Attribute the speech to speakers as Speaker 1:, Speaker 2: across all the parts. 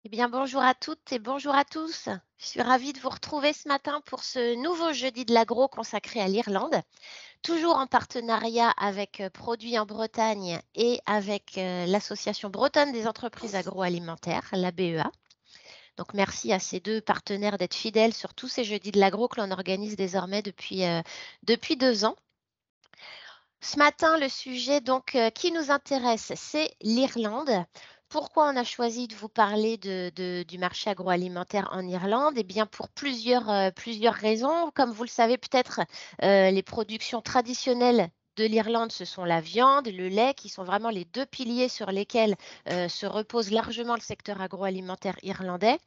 Speaker 1: Eh bien, bonjour à toutes et bonjour à tous. Je suis ravie de vous retrouver ce matin pour ce nouveau jeudi de l'agro consacré à l'Irlande, toujours en partenariat avec Produits en Bretagne et avec l'Association bretonne des entreprises agroalimentaires, la BEA. Donc, merci à ces deux partenaires d'être fidèles sur tous ces jeudis de l'agro que l'on organise désormais depuis 2 ans. Ce matin, le sujet qui nous intéresse, c'est l'Irlande. Pourquoi on a choisi de vous parler du marché agroalimentaire en Irlande? Eh bien, pour plusieurs raisons. Comme vous le savez peut-être, les productions traditionnelles de l'Irlande, ce sont la viande, le lait, qui sont vraiment les deux piliers sur lesquels se repose largement le secteur agroalimentaire irlandais.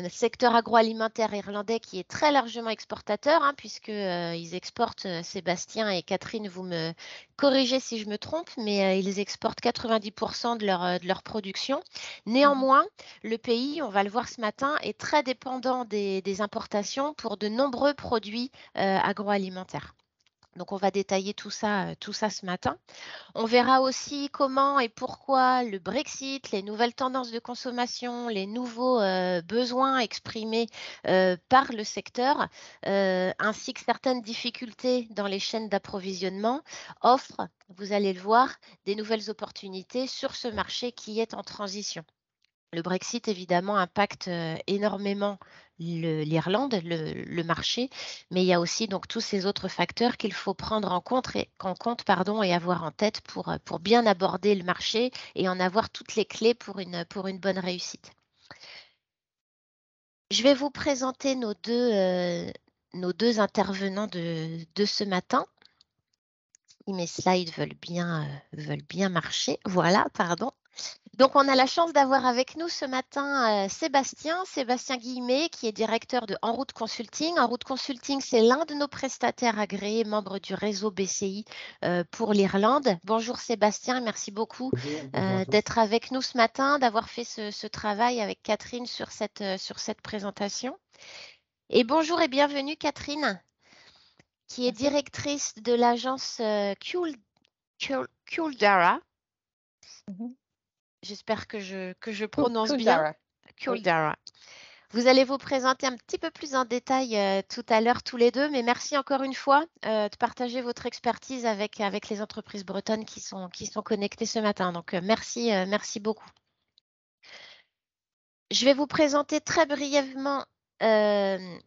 Speaker 1: Secteur agroalimentaire irlandais qui est très largement exportateur, hein, puisque ils exportent, Sébastien et Catherine, vous me corrigez si je me trompe, mais ils exportent 90% de leur production. Néanmoins, le pays, on va le voir ce matin, est très dépendant des importations pour de nombreux produits agroalimentaires. Donc, on va détailler tout ça ce matin. On verra aussi comment et pourquoi le Brexit, les nouvelles tendances de consommation, les nouveaux besoins exprimés par le secteur, ainsi que certaines difficultés dans les chaînes d'approvisionnement, offrent, vous allez le voir, des nouvelles opportunités sur ce marché qui est en transition. Le Brexit, évidemment, impacte énormément l'Irlande, le marché, mais il y a aussi donc tous ces autres facteurs qu'il faut prendre en compte, pardon, et avoir en tête pour bien aborder le marché et en avoir toutes les clés pour une bonne réussite. Je vais vous présenter nos deux intervenants de ce matin. Si mes slides veulent bien marcher. Voilà, pardon. Donc, on a la chance d'avoir avec nous ce matin Sébastien Guillemet, qui est directeur de En Route Consulting. En Route Consulting, c'est l'un de nos prestataires agréés, membre du réseau BCI pour l'Irlande. Bonjour Sébastien, merci beaucoup
Speaker 2: Bonjour à tous.
Speaker 1: d'être avec nous ce matin, d'avoir fait ce travail avec Catherine sur cette présentation. Et bonjour et bienvenue Catherine, qui est
Speaker 2: Merci.
Speaker 1: directrice de l'agence Kuldara.
Speaker 2: Mhm.
Speaker 1: J'espère que je prononce bien.
Speaker 2: Kildara. Oui.
Speaker 1: Kuldara. Vous allez vous présenter un petit peu plus en détail tout à l'heure tous les deux, mais merci encore une fois de partager votre expertise avec les entreprises bretonnes qui sont connectées ce matin. Donc, merci beaucoup. Je vais vous présenter très brièvement euh,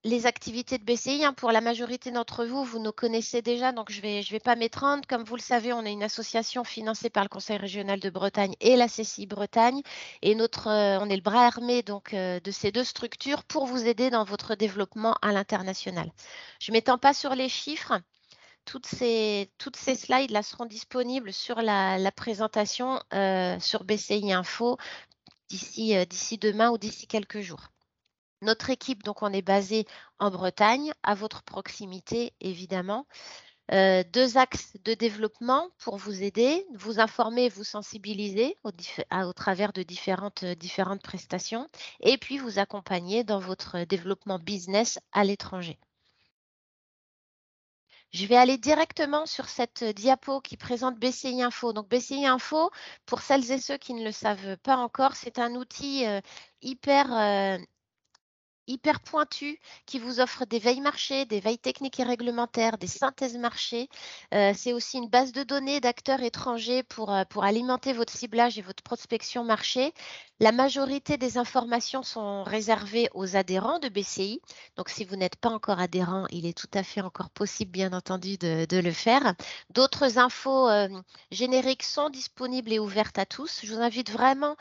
Speaker 1: les activités de BCI, hein. Pour la majorité d'entre vous, vous nous connaissez déjà, donc je vais pas m'étreindre. Comme vous le savez, on est une association financée par le Conseil régional de Bretagne et la CCI Bretagne. Et on est le bras armé donc, de ces deux structures pour vous aider dans votre développement à l'international. Je ne m'étends pas sur les chiffres. Toutes ces slides là seront disponibles sur la présentation sur BCI Info d'ici demain ou d'ici quelques jours. Notre équipe, donc, on est basé en Bretagne, à votre proximité, évidemment. Deux axes de développement pour vous aider, vous informer, vous sensibiliser au travers de différentes prestations et puis vous accompagner dans votre développement business à l'étranger. Je vais aller directement sur cette diapo qui présente BCI Info. Donc, BCI Info, pour celles et ceux qui ne le savent pas encore, c'est un outil hyper pointu qui vous offre des veilles marchés, des veilles techniques et réglementaires, des synthèses marchés. C'est aussi une base de données d'acteurs étrangers pour alimenter votre ciblage et votre prospection marché. La majorité des informations sont réservées aux adhérents de BCI. Donc, si vous n'êtes pas encore adhérent, il est tout à fait encore possible, bien entendu, de le faire. D'autres infos génériques sont disponibles et ouvertes à tous. Je vous invite vraiment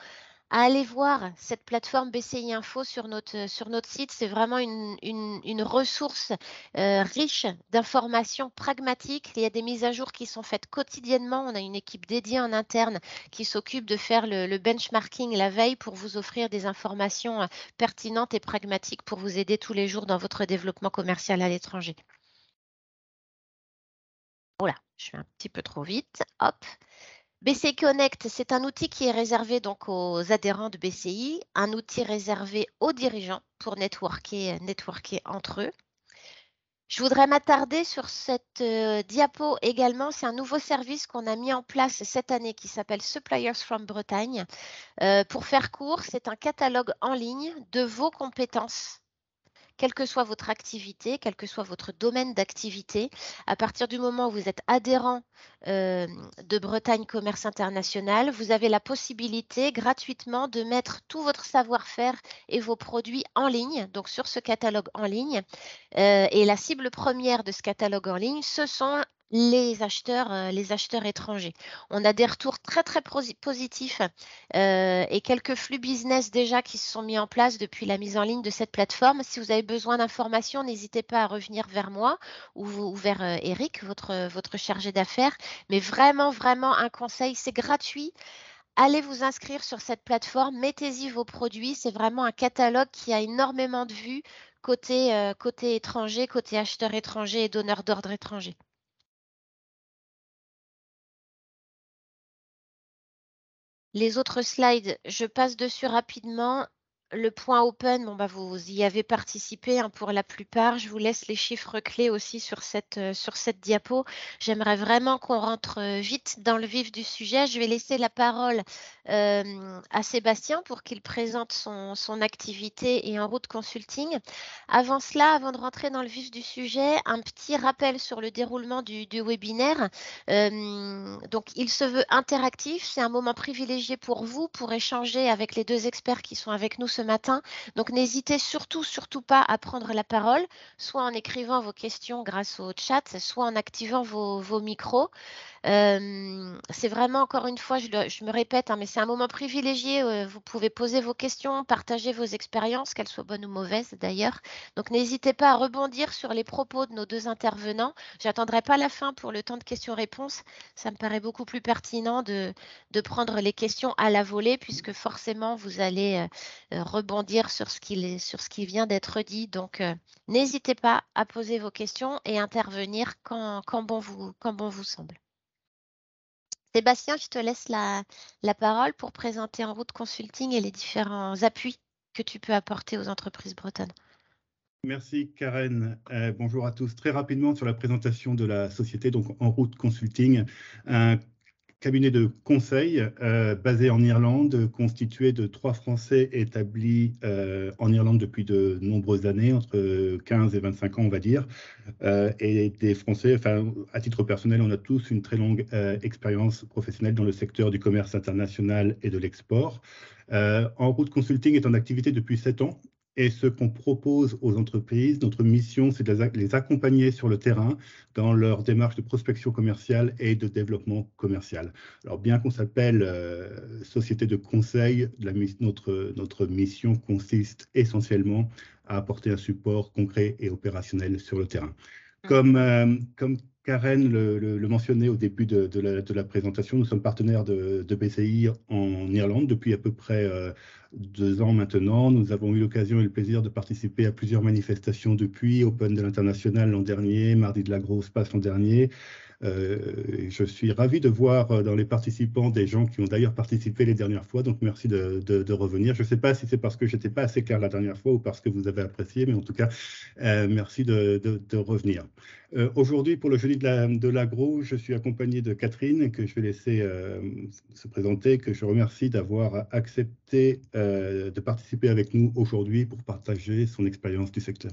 Speaker 1: à aller voir cette plateforme BCI Info sur notre site. C'est vraiment une ressource riche d'informations pragmatiques. Il y a des mises à jour qui sont faites quotidiennement. On a une équipe dédiée en interne qui s'occupe de faire le benchmarking la veille pour vous offrir des informations pertinentes et pragmatiques pour vous aider tous les jours dans votre développement commercial à l'étranger. Voilà, je fais un petit peu trop vite. Hop. BCI Connect, c'est un outil qui est réservé donc aux adhérents de BCI, un outil réservé aux dirigeants pour networker entre eux. Je voudrais m'attarder sur cette diapo également. C'est un nouveau service qu'on a mis en place cette année qui s'appelle Suppliers from Bretagne. Pour faire court, c'est un catalogue en ligne de vos compétences, quelle que soit votre activité, quel que soit votre domaine d'activité. À partir du moment où vous êtes adhérent de Bretagne Commerce International, vous avez la possibilité gratuitement de mettre tout votre savoir-faire et vos produits en ligne, donc sur ce catalogue en ligne. Et la cible première de ce catalogue en ligne, ce sont les acheteurs étrangers. On a des retours très, très positifs et quelques flux business déjà qui se sont mis en place depuis la mise en ligne de cette plateforme. Si vous avez besoin d'informations, n'hésitez pas à revenir vers moi ou vers Eric, votre chargé d'affaires. Mais vraiment, vraiment un conseil, c'est gratuit. Allez vous inscrire sur cette plateforme, mettez-y vos produits. C'est vraiment un catalogue qui a énormément de vues côté étranger, côté acheteur étranger et donneur d'ordre étranger. Les autres slides, je passe dessus rapidement. Le point open, bon, bah, vous y avez participé pour la plupart. Je vous laisse les chiffres clés aussi sur cette diapo. J'aimerais vraiment qu'on rentre vite dans le vif du sujet. Je vais laisser la parole à Sébastien pour qu'il présente son activité et En Route Consulting. Avant cela, avant de rentrer dans le vif du sujet, un petit rappel sur le déroulement du webinaire. Donc, il se veut interactif. C'est un moment privilégié pour vous pour échanger avec les deux experts qui sont avec nous ce matin. Donc, n'hésitez surtout pas à prendre la parole, soit en écrivant vos questions grâce au chat, soit en activant vos micros. C'est vraiment, encore une fois, je me répète, mais c'est un moment privilégié. Vous pouvez poser vos questions, partager vos expériences, qu'elles soient bonnes ou mauvaises d'ailleurs. Donc, n'hésitez pas à rebondir sur les propos de nos deux intervenants. J'attendrai pas la fin pour le temps de questions-réponses. Ça me paraît beaucoup plus pertinent de prendre les questions à la volée puisque forcément, vous allez rebondir sur ce qui vient d'être dit. Donc, n'hésitez pas à poser vos questions et intervenir quand bon vous semble. Sébastien, je te laisse la parole pour présenter En Route Consulting et les différents appuis que tu peux apporter aux entreprises bretonnes.
Speaker 3: Merci Karen. Bonjour à tous. Très rapidement sur la présentation de la société, donc En Route Consulting, un cabinet de conseil basé en Irlande, constitué de 3 Français établis en Irlande depuis de nombreuses années, entre 15 et 25 ans on va dire, et des Français, enfin à titre personnel, on a tous une très longue expérience professionnelle dans le secteur du commerce international et de l'export. En Route Consulting est en activité depuis 7 ans. Et ce qu'on propose aux entreprises, notre mission, c'est de les accompagner sur le terrain dans leur démarche de prospection commerciale et de développement commercial. Alors, bien qu'on s'appelle société de conseil, notre mission consiste essentiellement à apporter un support concret et opérationnel sur le terrain. Comme Karen le mentionnait au début de la présentation, nous sommes partenaires de BCI en Irlande depuis à peu près 2 ans maintenant. Nous avons eu l'occasion et le plaisir de participer à plusieurs manifestations depuis, Open de l'International l'an dernier, Mardi de la Grosse Passe l'an dernier. Je suis ravi de voir dans les participants des gens qui ont d'ailleurs participé les dernières fois, donc merci de revenir. Je ne sais pas si c'est parce que je n'étais pas assez clair la dernière fois ou parce que vous avez apprécié, mais en tout cas, merci de revenir. Aujourd'hui, pour le jeudi de l'agro, je suis accompagné de Catherine, que je vais laisser se présenter, que je remercie d'avoir accepté de participer avec nous aujourd'hui pour partager son expérience du secteur.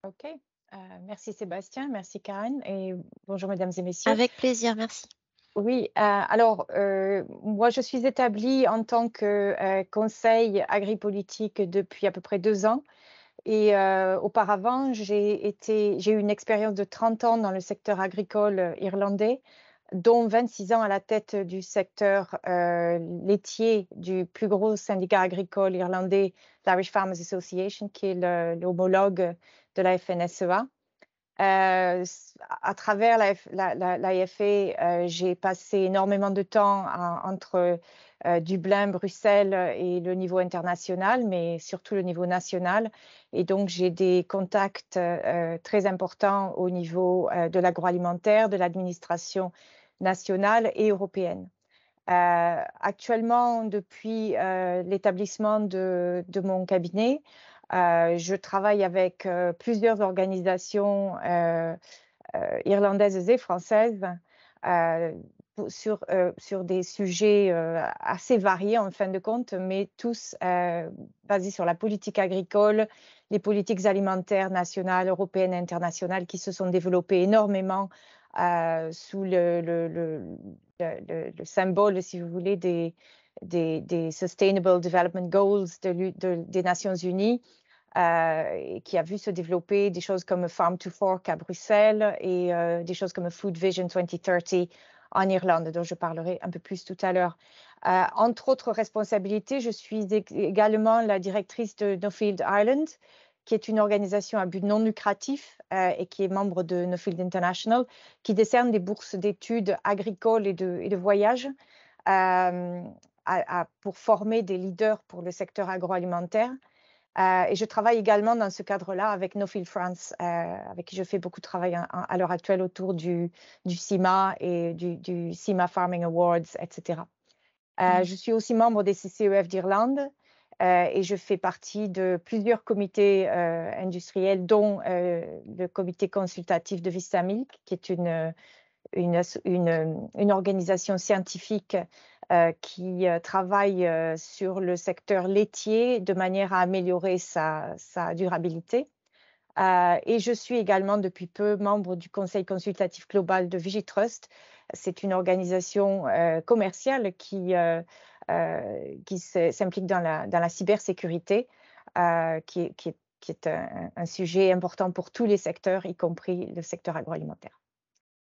Speaker 2: OK. Merci Sébastien, merci Karen et bonjour mesdames et messieurs.
Speaker 1: Avec plaisir, merci.
Speaker 2: Oui, alors moi je suis établie en tant que conseil agripolitique depuis à peu près 2 ans et auparavant j'ai eu une expérience de 30 ans dans le secteur agricole irlandais, dont 26 ans à la tête du secteur laitier du plus gros syndicat agricole irlandais, l'Irish Farmers Association, qui est l'homologue de la FNSEA. À travers l'AFA, j'ai passé énormément de temps entre Dublin, Bruxelles et le niveau international, mais surtout le niveau national. Et donc, j'ai des contacts très importants au niveau de l'agroalimentaire, de l'administration nationale et européenne. Actuellement, depuis l'établissement de mon cabinet, Je travaille avec plusieurs organisations irlandaises et françaises sur des sujets assez variés en fin de compte, mais tous basés sur la politique agricole, les politiques alimentaires nationales, européennes et internationales qui se sont développées énormément sous le symbole, si vous voulez, des Sustainable Development Goals des Nations Unies. Qui a vu se développer des choses comme Farm to Fork à Bruxelles et des choses comme Food Vision 2030 en Irlande, dont je parlerai un peu plus tout à l'heure. Entre autres responsabilités, je suis également la directrice de Nuffield Ireland, qui est une organisation à but non lucratif et qui est membre de Nuffield International, qui décerne des bourses d'études agricoles et de voyage pour former des leaders pour le secteur agroalimentaire. Et je travaille également dans ce cadre-là avec Nuffield France, avec qui je fais beaucoup de travail à l'heure actuelle autour du CIMA et du CIMA Farming Awards, etc. Je suis aussi membre des CCEF d'Irlande et je fais partie de plusieurs comités industriels, dont le comité consultatif de Vista Milk, qui est une organisation scientifique qui travaille sur le secteur laitier de manière à améliorer sa durabilité. Et je suis également depuis peu membre du Conseil consultatif global de Vigitrust. C'est une organisation commerciale qui s'implique dans la cybersécurité, qui est un sujet important pour tous les secteurs, y compris le secteur agroalimentaire.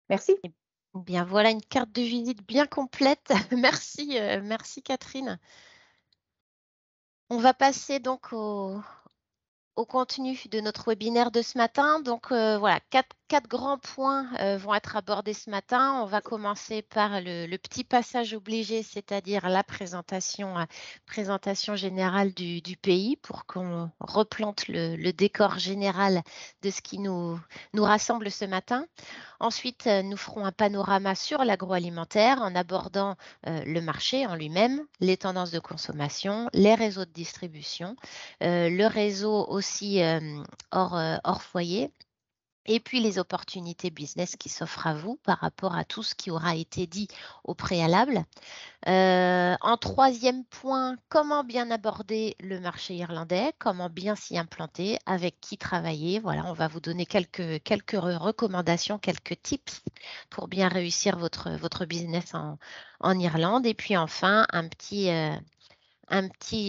Speaker 2: Merci.
Speaker 1: Bien, voilà une carte de visite bien complète. Merci, merci Catherine. On va passer donc au contenu de notre webinaire de ce matin. Donc voilà, quatre grands points vont être abordés ce matin. On va commencer par le petit passage obligé, c'est-à-dire la présentation générale du pays pour qu'on replante le décor général de ce qui nous rassemble ce matin. Ensuite, nous ferons un panorama sur l'agroalimentaire en abordant le marché en lui-même, les tendances de consommation, les réseaux de distribution, le réseau aussi hors foyer, et puis les opportunités business qui s'offrent à vous par rapport à tout ce qui aura été dit au préalable. En troisième point, comment bien aborder le marché irlandais, comment bien s'y implanter, avec qui travailler. Voilà, on va vous donner quelques recommandations, quelques tips pour bien réussir votre business en Irlande. Et puis enfin, un petit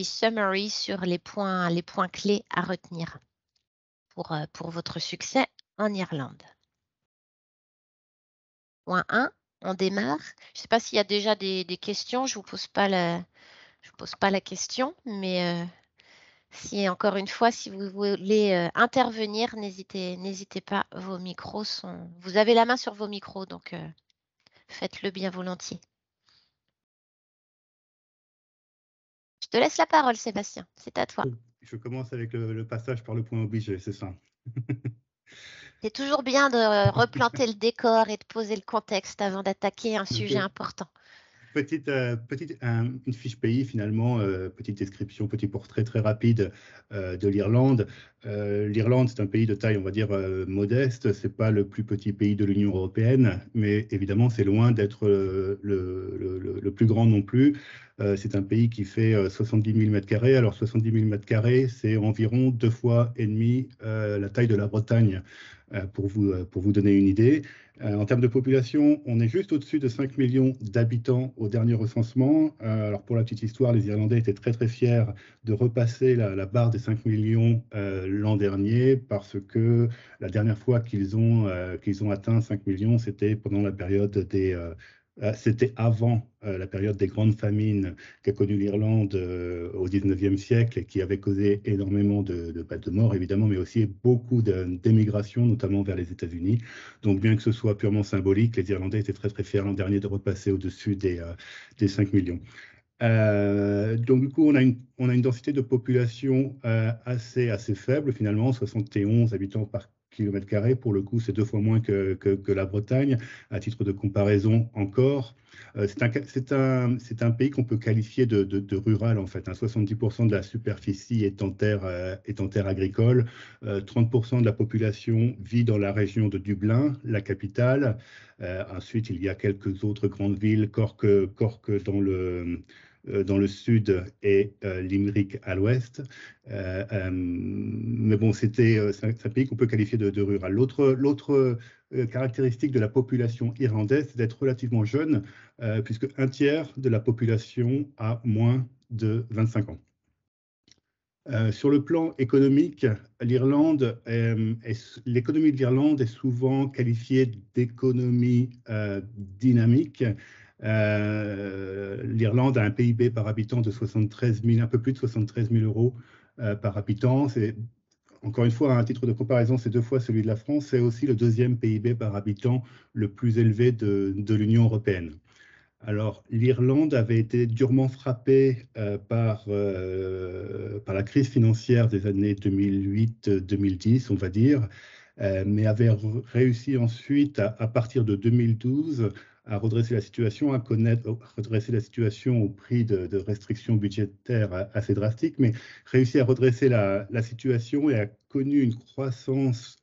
Speaker 1: summary sur les points clés à retenir pour votre succès en Irlande. Point 1, on démarre. Je ne sais pas s'il y a déjà des questions, je ne vous pose pas la question, mais si encore une fois, si vous voulez intervenir, n'hésitez pas, vos micros sont... Vous avez la main sur vos micros, donc faites-le bien volontiers. Je te laisse la parole, Sébastien, c'est à toi.
Speaker 3: Je commence avec le passage par le point obligé, c'est ça.
Speaker 1: C'est toujours bien de replanter le décor et de poser le contexte avant d'attaquer un sujet important.
Speaker 3: Une fiche pays finalement, petite description, petit portrait très rapide de l'Irlande. L'Irlande, c'est un pays de taille, on va dire, modeste. C'est pas le plus petit pays de l'Union européenne, mais évidemment, c'est loin d'être le plus grand non plus. C'est un pays qui fait 70 000 m². Alors 70 000 m², c'est environ 2,5 fois la taille de la Bretagne, pour vous donner une idée. En termes de population, on est juste au-dessus de 5 millions d'habitants au dernier recensement. Alors pour la petite histoire, les Irlandais étaient très très fiers de repasser la barre des 5 millions l'an dernier, parce que la dernière fois qu'ils ont atteint 5 millions, c'était pendant la période c'était avant la période des grandes famines qu'a connue l'Irlande au 19e siècle et qui avait causé énormément de morts, évidemment, mais aussi beaucoup d'émigration, notamment vers les États-Unis. Donc, bien que ce soit purement symbolique, les Irlandais étaient très, très fiers l'an dernier de repasser au-dessus des 5 millions. Donc, du coup, on a une densité de population assez faible, finalement, 71 habitants par km². Pour le coup, c'est 2 fois moins que la Bretagne. À titre de comparaison encore, c'est un pays qu'on peut qualifier de rural, en fait. 70% de la superficie est en terre agricole. 30% de la population vit dans la région de Dublin, la capitale. Ensuite, il y a quelques autres grandes villes, Cork dans le sud et Limerick à l'ouest. Mais bon, c'est un pays qu'on peut qualifier de rural. L'autre caractéristique de la population irlandaise, c'est d'être relativement jeune, puisque un tiers de la population a moins de 25 ans. Sur le plan économique, l'économie de l'Irlande est souvent qualifiée d'économie dynamique. L'Irlande a un PIB par habitant de 73 000, un peu plus de 73 000 euros par habitant. Encore une fois, à un titre de comparaison, c'est 2 fois celui de la France. C'est aussi le 2e PIB par habitant le plus élevé de l'Union européenne. Alors, l'Irlande avait été durement frappée par la crise financière des années 2008-2010, on va dire, mais avait réussi ensuite, à partir de 2012, à redresser la situation, redresser la situation au prix de restrictions budgétaires assez drastiques, mais réussi à redresser la situation et a connu une croissance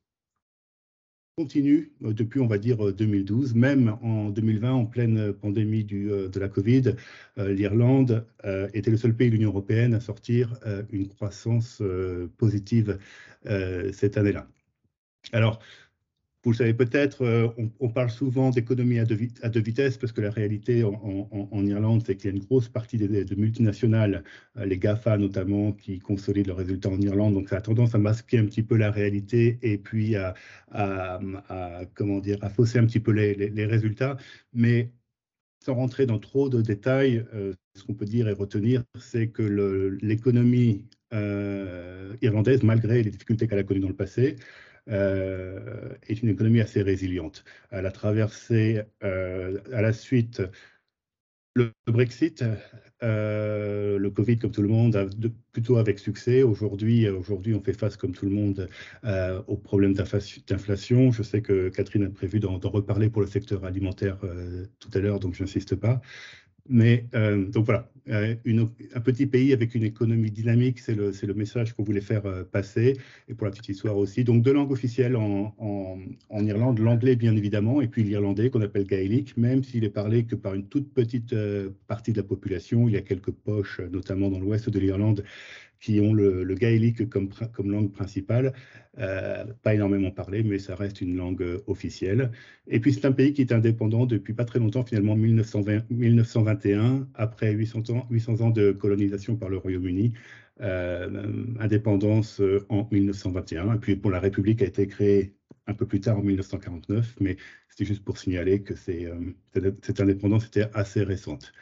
Speaker 3: continue depuis, on va dire, 2012. Même en 2020, en pleine pandémie de la Covid, l'Irlande était le seul pays de l'Union européenne à sortir une croissance positive cette année-là. Alors, vous le savez peut-être, on parle souvent d'économie à deux vitesses parce que la réalité en Irlande, c'est qu'il y a une grosse partie de multinationales, les GAFA notamment, qui consolident leurs résultats en Irlande. Donc, ça a tendance à masquer un petit peu la réalité et puis à fausser un petit peu les résultats. Mais sans rentrer dans trop de détails, ce qu'on peut dire et retenir, c'est que l'économie irlandaise, malgré les difficultés qu'elle a connues dans le passé, est une économie assez résiliente. Elle a traversé à la suite le Brexit, le Covid comme tout le monde, plutôt avec succès. Aujourd'hui, on fait face comme tout le monde aux problèmes d'inflation. Je sais que Catherine a prévu d'en reparler pour le secteur alimentaire tout à l'heure, donc je n'insiste pas. Mais donc voilà, un petit pays avec une économie dynamique, c'est le message qu'on voulait faire passer. Et pour la petite histoire aussi, donc 2 langues officielles en Irlande, l'anglais bien évidemment, et puis l'irlandais qu'on appelle gaélique, même s'il est parlé que par une toute petite partie de la population. Il y a quelques poches, notamment dans l'ouest de l'Irlande, qui ont le gaélique comme langue principale, pas énormément parlé, mais ça reste une langue officielle. Et puis c'est un pays qui est indépendant depuis pas très longtemps, finalement 1921, après 800 ans de colonisation par le Royaume-Uni, indépendance en 1921. Et puis bon, la République a été créée un peu plus tard en 1949, mais c'était juste pour signaler que cette indépendance était assez récente.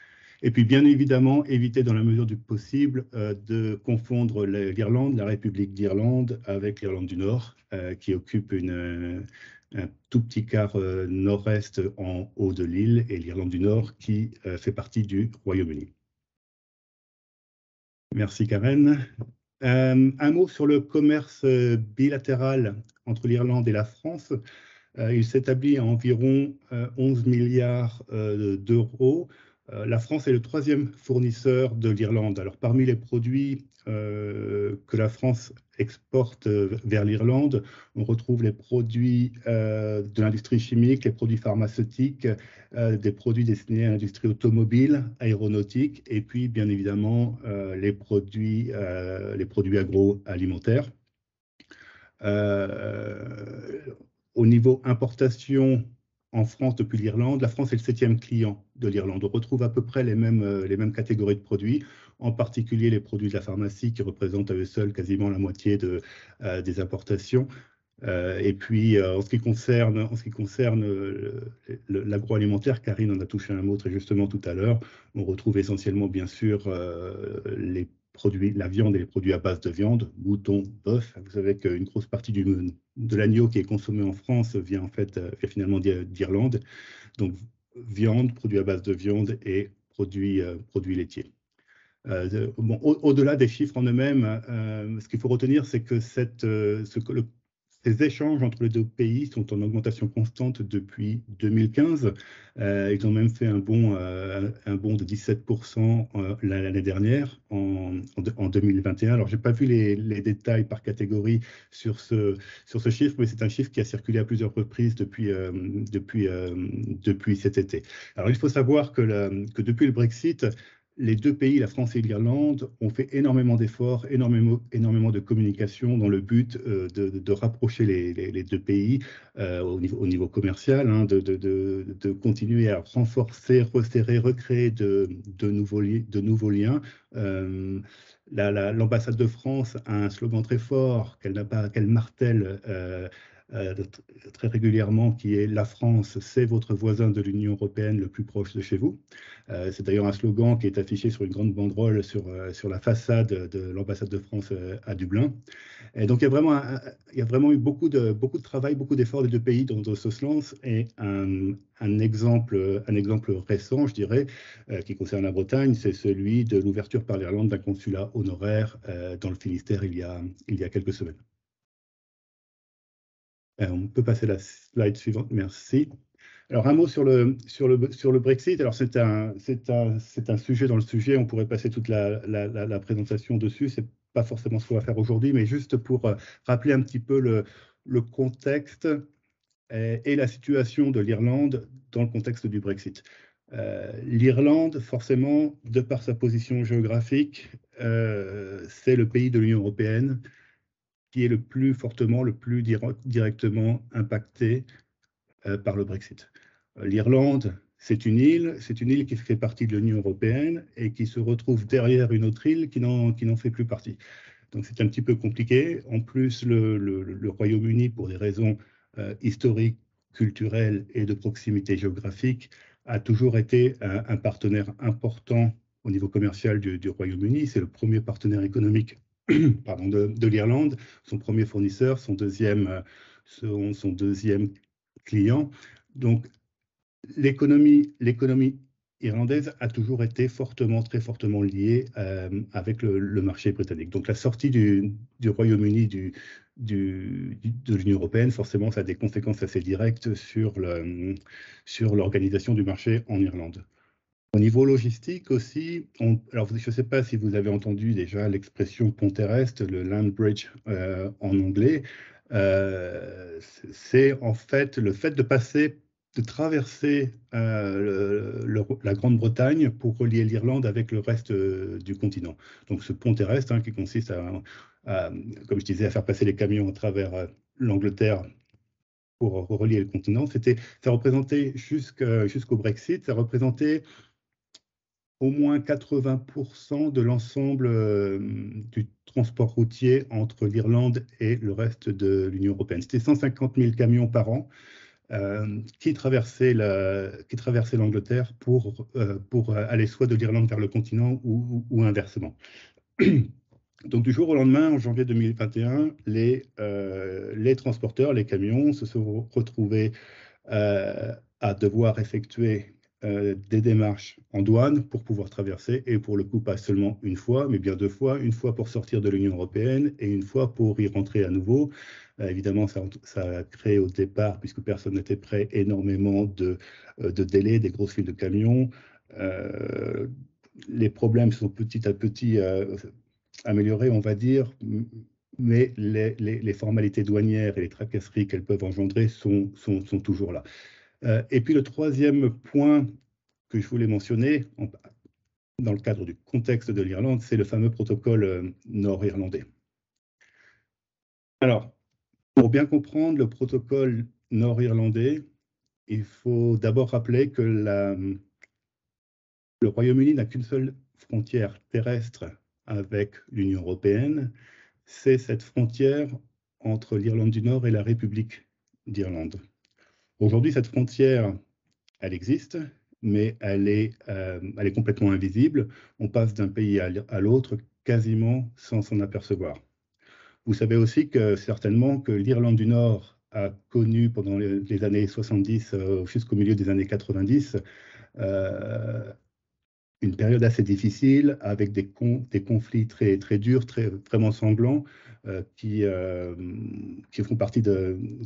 Speaker 3: Et puis, bien évidemment, éviter dans la mesure du possible de confondre l'Irlande, la République d'Irlande, avec l'Irlande du Nord, qui occupe un tout petit quart nord-est en haut de l'île, et l'Irlande du Nord qui fait partie du Royaume-Uni. Merci, Karen. Un mot sur le commerce bilatéral entre l'Irlande et la France. Il s'établit à environ 11 milliards d'euros. La France est le 3e fournisseur de l'Irlande. Alors, parmi les produits que la France exporte vers l'Irlande, on retrouve les produits de l'industrie chimique, les produits pharmaceutiques, des produits destinés à l'industrie automobile, aéronautique, et puis, bien évidemment, les produits agroalimentaires. Au niveau importation en France depuis l'Irlande, la France est le 7e client de l'Irlande. On retrouve à peu près les mêmes catégories de produits, en particulier les produits de la pharmacie qui représentent à eux seuls quasiment la moitié des importations. Et puis, en ce qui concerne l'agroalimentaire, Karine en a touché un mot très justement tout à l'heure, on retrouve essentiellement, bien sûr, la viande et les produits à base de viande, mouton, bœuf. Vous savez qu'une grosse partie de l'agneau qui est consommé en France vient finalement d'Irlande. Donc, viande, produits à base de viande et produits laitiers. Au-delà des chiffres en eux-mêmes, ce qu'il faut retenir, c'est que ces échanges entre les deux pays sont en augmentation constante depuis 2015. Ils ont même fait un bond de 17% l'année dernière, en 2021. Alors, je n'ai pas vu les détails par catégorie sur ce chiffre, mais c'est un chiffre qui a circulé à plusieurs reprises depuis cet été. Alors, il faut savoir que depuis le Brexit, les deux pays, la France et l'Irlande, ont fait énormément d'efforts, énormément de communication dans le but de rapprocher les deux pays au niveau commercial, hein, de continuer à renforcer, resserrer, recréer de nouveaux liens. L'ambassade de France a un slogan très fort qu'elle martèle très régulièrement, qui est « La France, c'est votre voisin de l'Union européenne le plus proche de chez vous ». C'est d'ailleurs un slogan qui est affiché sur une grande banderole sur la façade de l'ambassade de France à Dublin. Et donc, il y a vraiment eu beaucoup de travail, beaucoup d'efforts des deux pays dans ce sens. Et un exemple récent, je dirais, qui concerne la Bretagne, c'est celui de l'ouverture par l'Irlande d'un consulat honoraire dans le Finistère il y a quelques semaines. On peut passer la slide suivante, merci. Alors, un mot sur le Brexit. Alors, c'est un sujet dans le sujet. On pourrait passer toute la présentation dessus. Ce n'est pas forcément ce qu'on va faire aujourd'hui, mais juste pour rappeler un petit peu le contexte et la situation de l'Irlande dans le contexte du Brexit. L'Irlande, forcément, de par sa position géographique, c'est le pays de l'Union européenne qui est le plus fortement, le plus directement impacté par le Brexit. L'Irlande, c'est une île qui fait partie de l'Union européenne et qui se retrouve derrière une autre île qui n'en fait plus partie. Donc c'est un petit peu compliqué. En plus, le Royaume-Uni, pour des raisons historiques, culturelles et de proximité géographique, a toujours été un partenaire important au niveau commercial du Royaume-Uni. C'est le premier partenaire économique de l'Irlande, son premier fournisseur, son deuxième client. Donc, l'économie irlandaise a toujours été très fortement liée avec le marché britannique. Donc, la sortie du Royaume-Uni de l'Union européenne, forcément, ça a des conséquences assez directes sur l'organisation du marché en Irlande. Au niveau logistique aussi, alors je ne sais pas si vous avez entendu déjà l'expression pont terrestre, le land bridge en anglais. C'est en fait le fait de traverser la Grande-Bretagne pour relier l'Irlande avec le reste du continent. Donc ce pont terrestre, hein, qui consiste comme je disais, à faire passer les camions à travers l'Angleterre pour relier le continent, ça représentait jusqu'au Brexit, ça représentait au moins 80% de l'ensemble du transport routier entre l'Irlande et le reste de l'Union européenne. C'était 150 000 camions par an qui traversaient l'Angleterre pour aller soit de l'Irlande vers le continent ou inversement. Donc, du jour au lendemain, en janvier 2021, les transporteurs, les camions, se sont retrouvés à devoir effectuer des démarches en douane pour pouvoir traverser, et pour le coup, pas seulement une fois, mais bien deux fois, une fois pour sortir de l'Union européenne et une fois pour y rentrer à nouveau. Évidemment, ça a créé au départ, puisque personne n'était prêt, énormément de délais, des grosses files de camions. Les problèmes sont petit à petit améliorés, on va dire, mais les formalités douanières et les tracasseries qu'elles peuvent engendrer sont toujours là. Et puis le troisième point que je voulais mentionner dans le cadre du contexte de l'Irlande, c'est le fameux protocole nord-irlandais. Alors, pour bien comprendre le protocole nord-irlandais, il faut d'abord rappeler que le Royaume-Uni n'a qu'une seule frontière terrestre avec l'Union européenne, c'est cette frontière entre l'Irlande du Nord et la République d'Irlande. Aujourd'hui, cette frontière, elle existe, mais elle est complètement invisible. On passe d'un pays à l'autre quasiment sans s'en apercevoir. Vous savez aussi certainement que l'Irlande du Nord a connu pendant les années 70 jusqu'au milieu des années 90 une période assez difficile avec des conflits très, très durs, vraiment sanglants, qui font partie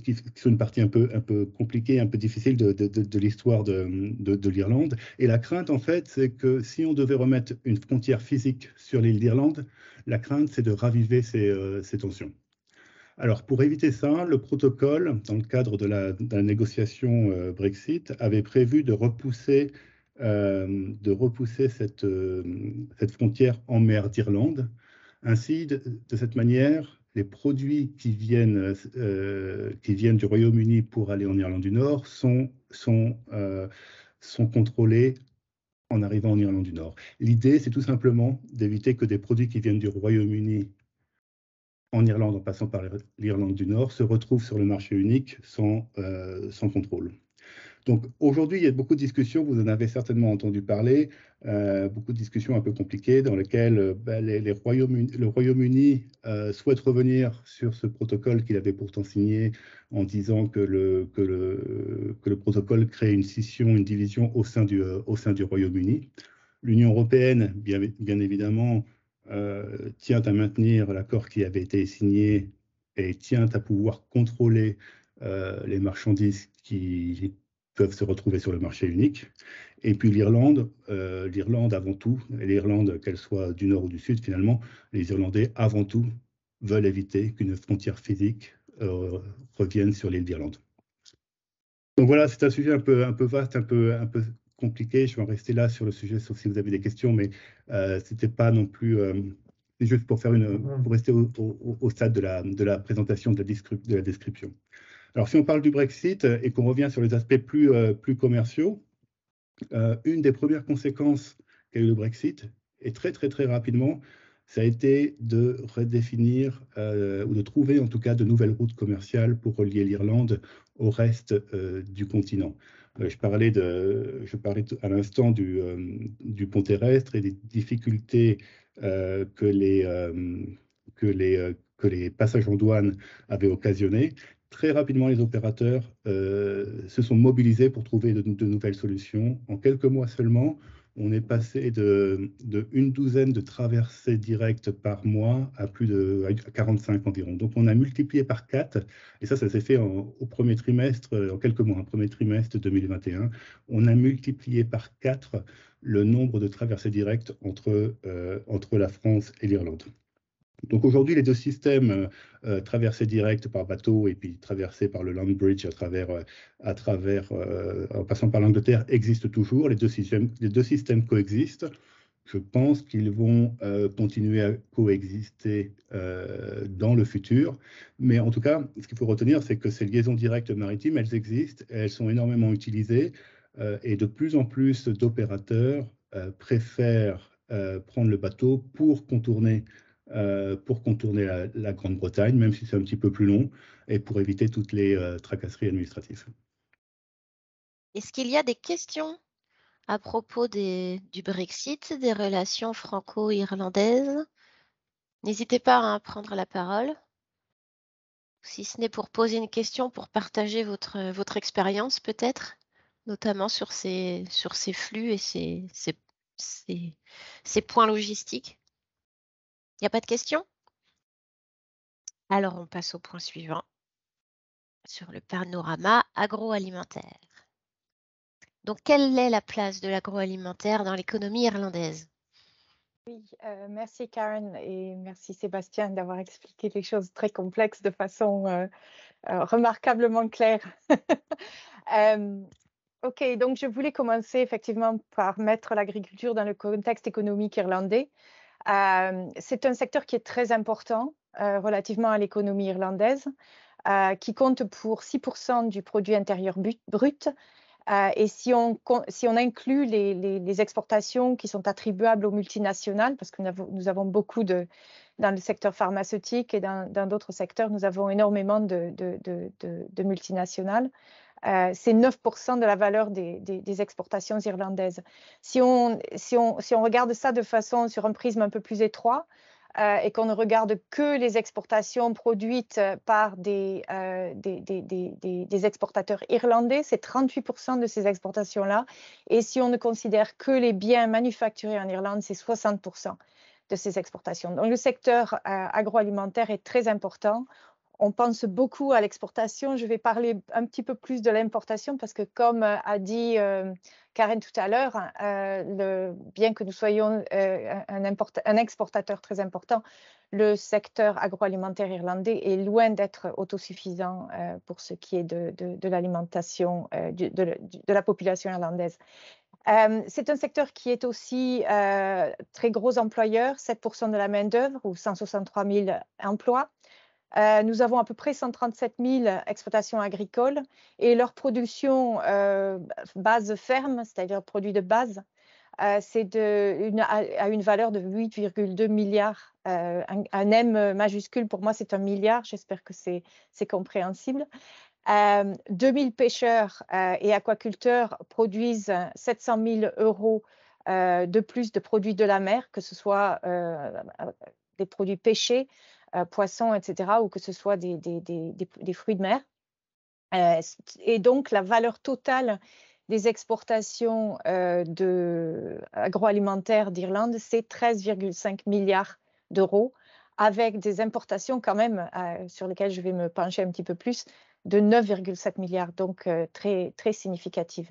Speaker 3: qui sont une partie un peu compliquée, un peu difficile de l'histoire de l'Irlande. Et la crainte, en fait, c'est que si on devait remettre une frontière physique sur l'île d'Irlande, la crainte, c'est de raviver ces tensions. Alors, pour éviter ça, le protocole, dans le cadre de la négociation Brexit, avait prévu de repousser cette frontière en mer d'Irlande. Ainsi, de cette manière, les produits qui viennent du Royaume-Uni pour aller en Irlande du Nord sont contrôlés en arrivant en Irlande du Nord. L'idée, c'est tout simplement d'éviter que des produits qui viennent du Royaume-Uni en Irlande, en passant par l'Irlande du Nord, se retrouvent sur le marché unique sans contrôle. Donc aujourd'hui, il y a beaucoup de discussions, vous en avez certainement entendu parler, beaucoup de discussions un peu compliquées dans lesquelles le Royaume-Uni souhaite revenir sur ce protocole qu'il avait pourtant signé en disant que le protocole crée une scission, une division au sein du Royaume-Uni. L'Union européenne, bien évidemment, tient à maintenir l'accord qui avait été signé et tient à pouvoir contrôler les marchandises qui peuvent se retrouver sur le marché unique. Et puis l'Irlande avant tout, et l'Irlande, qu'elle soit du nord ou du sud finalement, les Irlandais avant tout veulent éviter qu'une frontière physique revienne sur l'île d'Irlande. Donc voilà, c'est un sujet un peu vaste, un peu compliqué. Je vais en rester là sur le sujet, sauf si vous avez des questions, mais c'était pas non plus. C'est juste pour rester au stade de la présentation de la description. Alors, si on parle du Brexit et qu'on revient sur les aspects plus commerciaux, une des premières conséquences qu'a eu le Brexit, et très rapidement, ça a été de redéfinir ou de trouver en tout cas de nouvelles routes commerciales pour relier l'Irlande au reste du continent. Je parlais à l'instant du pont terrestre et des difficultés que les passages en douane avaient occasionnées. Très rapidement, les opérateurs se sont mobilisés pour trouver de nouvelles solutions. En quelques mois seulement, on est passé de une douzaine de traversées directes par mois à plus de 45 environ. Donc, on a multiplié par 4, et ça s'est fait au premier trimestre, en quelques mois, premier trimestre 2021. On a multiplié par 4 le nombre de traversées directes entre la France et l'Irlande. Donc aujourd'hui, les deux systèmes, traversée directe par bateau et puis traversée par le land bridge en passant par l'Angleterre, existent toujours. Les deux systèmes coexistent. Je pense qu'ils vont continuer à coexister dans le futur. Mais en tout cas, ce qu'il faut retenir, c'est que ces liaisons directes maritimes, elles existent, elles sont énormément utilisées et de plus en plus d'opérateurs préfèrent prendre le bateau pour contourner la Grande-Bretagne, même si c'est un petit peu plus long, et pour éviter toutes les tracasseries administratives.
Speaker 1: Est-ce qu'il y a des questions à propos du Brexit, des relations franco-irlandaises? N'hésitez pas à prendre la parole. Si ce n'est pour poser une question, pour partager votre expérience peut-être, notamment sur ces flux et ces points logistiques. Il n'y a pas de questions? Alors, on passe au point suivant sur le panorama agroalimentaire. Donc, quelle est la place de l'agroalimentaire dans l'économie irlandaise?
Speaker 2: Oui, merci Karen et merci Sébastien d'avoir expliqué les choses très complexes de façon remarquablement claire. Ok, donc je voulais commencer effectivement par mettre l'agriculture dans le contexte économique irlandais. C'est un secteur qui est très important relativement à l'économie irlandaise, qui compte pour 6% du produit intérieur brut. Et si on inclut les exportations qui sont attribuables aux multinationales, parce que nous avons beaucoup dans le secteur pharmaceutique et dans d'autres secteurs, nous avons énormément de multinationales. C'est 9% de la valeur des exportations irlandaises. Si on regarde ça de façon sur un prisme un peu plus étroit, et qu'on ne regarde que les exportations produites par des exportateurs irlandais, c'est 38% de ces exportations-là. Et si on ne considère que les biens manufacturés en Irlande, c'est 60% de ces exportations. Donc le secteur agroalimentaire est très important. On pense beaucoup à l'exportation. Je vais parler un petit peu plus de l'importation parce que, comme a dit Karen tout à l'heure, bien que nous soyons un exportateur très important, le secteur agroalimentaire irlandais est loin d'être autosuffisant pour ce qui est de l'alimentation de la population irlandaise. C'est un secteur qui est aussi très gros employeur, 7% de la main-d'œuvre ou 163 000 emplois. Nous avons à peu près 137 000 exploitations agricoles et leur production base ferme, c'est-à-dire produit de base, c'est à une valeur de 8,2 milliards. Un M majuscule, pour moi, c'est un milliard. J'espère que c'est compréhensible. 2000 pêcheurs et aquaculteurs produisent 700 000 euros de plus de produits de la mer, que ce soit des produits pêchés, poissons, etc., ou que ce soit des fruits de mer. Et donc, la valeur totale des exportations agroalimentaires d'Irlande, c'est 13,5 milliards d'euros, avec des importations quand même, sur lesquelles je vais me pencher un petit peu plus, de 9,7 milliards, donc très, très significative.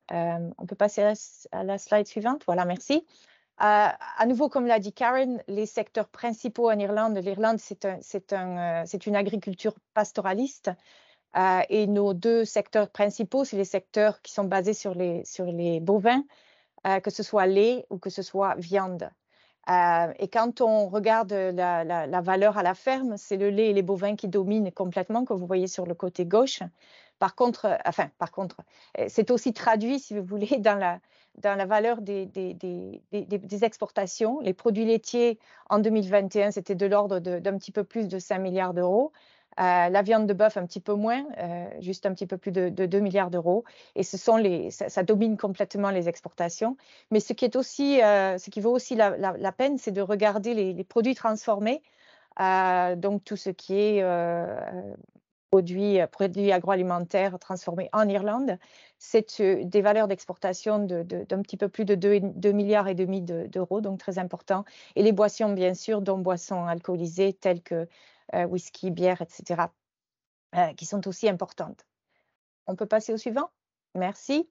Speaker 2: On peut passer à la slide suivante. Voilà, merci. À nouveau, comme l'a dit Karen, les secteurs principaux en Irlande, l'Irlande, c'est une agriculture pastoraliste. Et nos deux secteurs principaux, c'est les secteurs qui sont basés sur les bovins, que ce soit lait ou que ce soit viande. Et quand on regarde la valeur à la ferme, c'est le lait et les bovins qui dominent complètement, que vous voyez sur le côté gauche. Par contre, c'est aussi traduit, si vous voulez, dans la valeur des exportations. Les produits laitiers en 2021, c'était de l'ordre d'un petit peu plus de 5 milliards d'euros. La viande de bœuf un petit peu moins, juste un petit peu plus de 2 milliards d'euros. Et ça domine complètement les exportations. Mais ce qui vaut aussi la peine, c'est de regarder les produits transformés. Donc tout ce qui est produits agroalimentaires transformés en Irlande, c'est des valeurs d'exportation d'un petit peu plus de 2 milliards et demi d'euros, donc très important. Et les boissons, bien sûr, dont boissons alcoolisées telles que whisky, bière, etc., qui sont aussi importantes. On peut passer au suivant. Merci.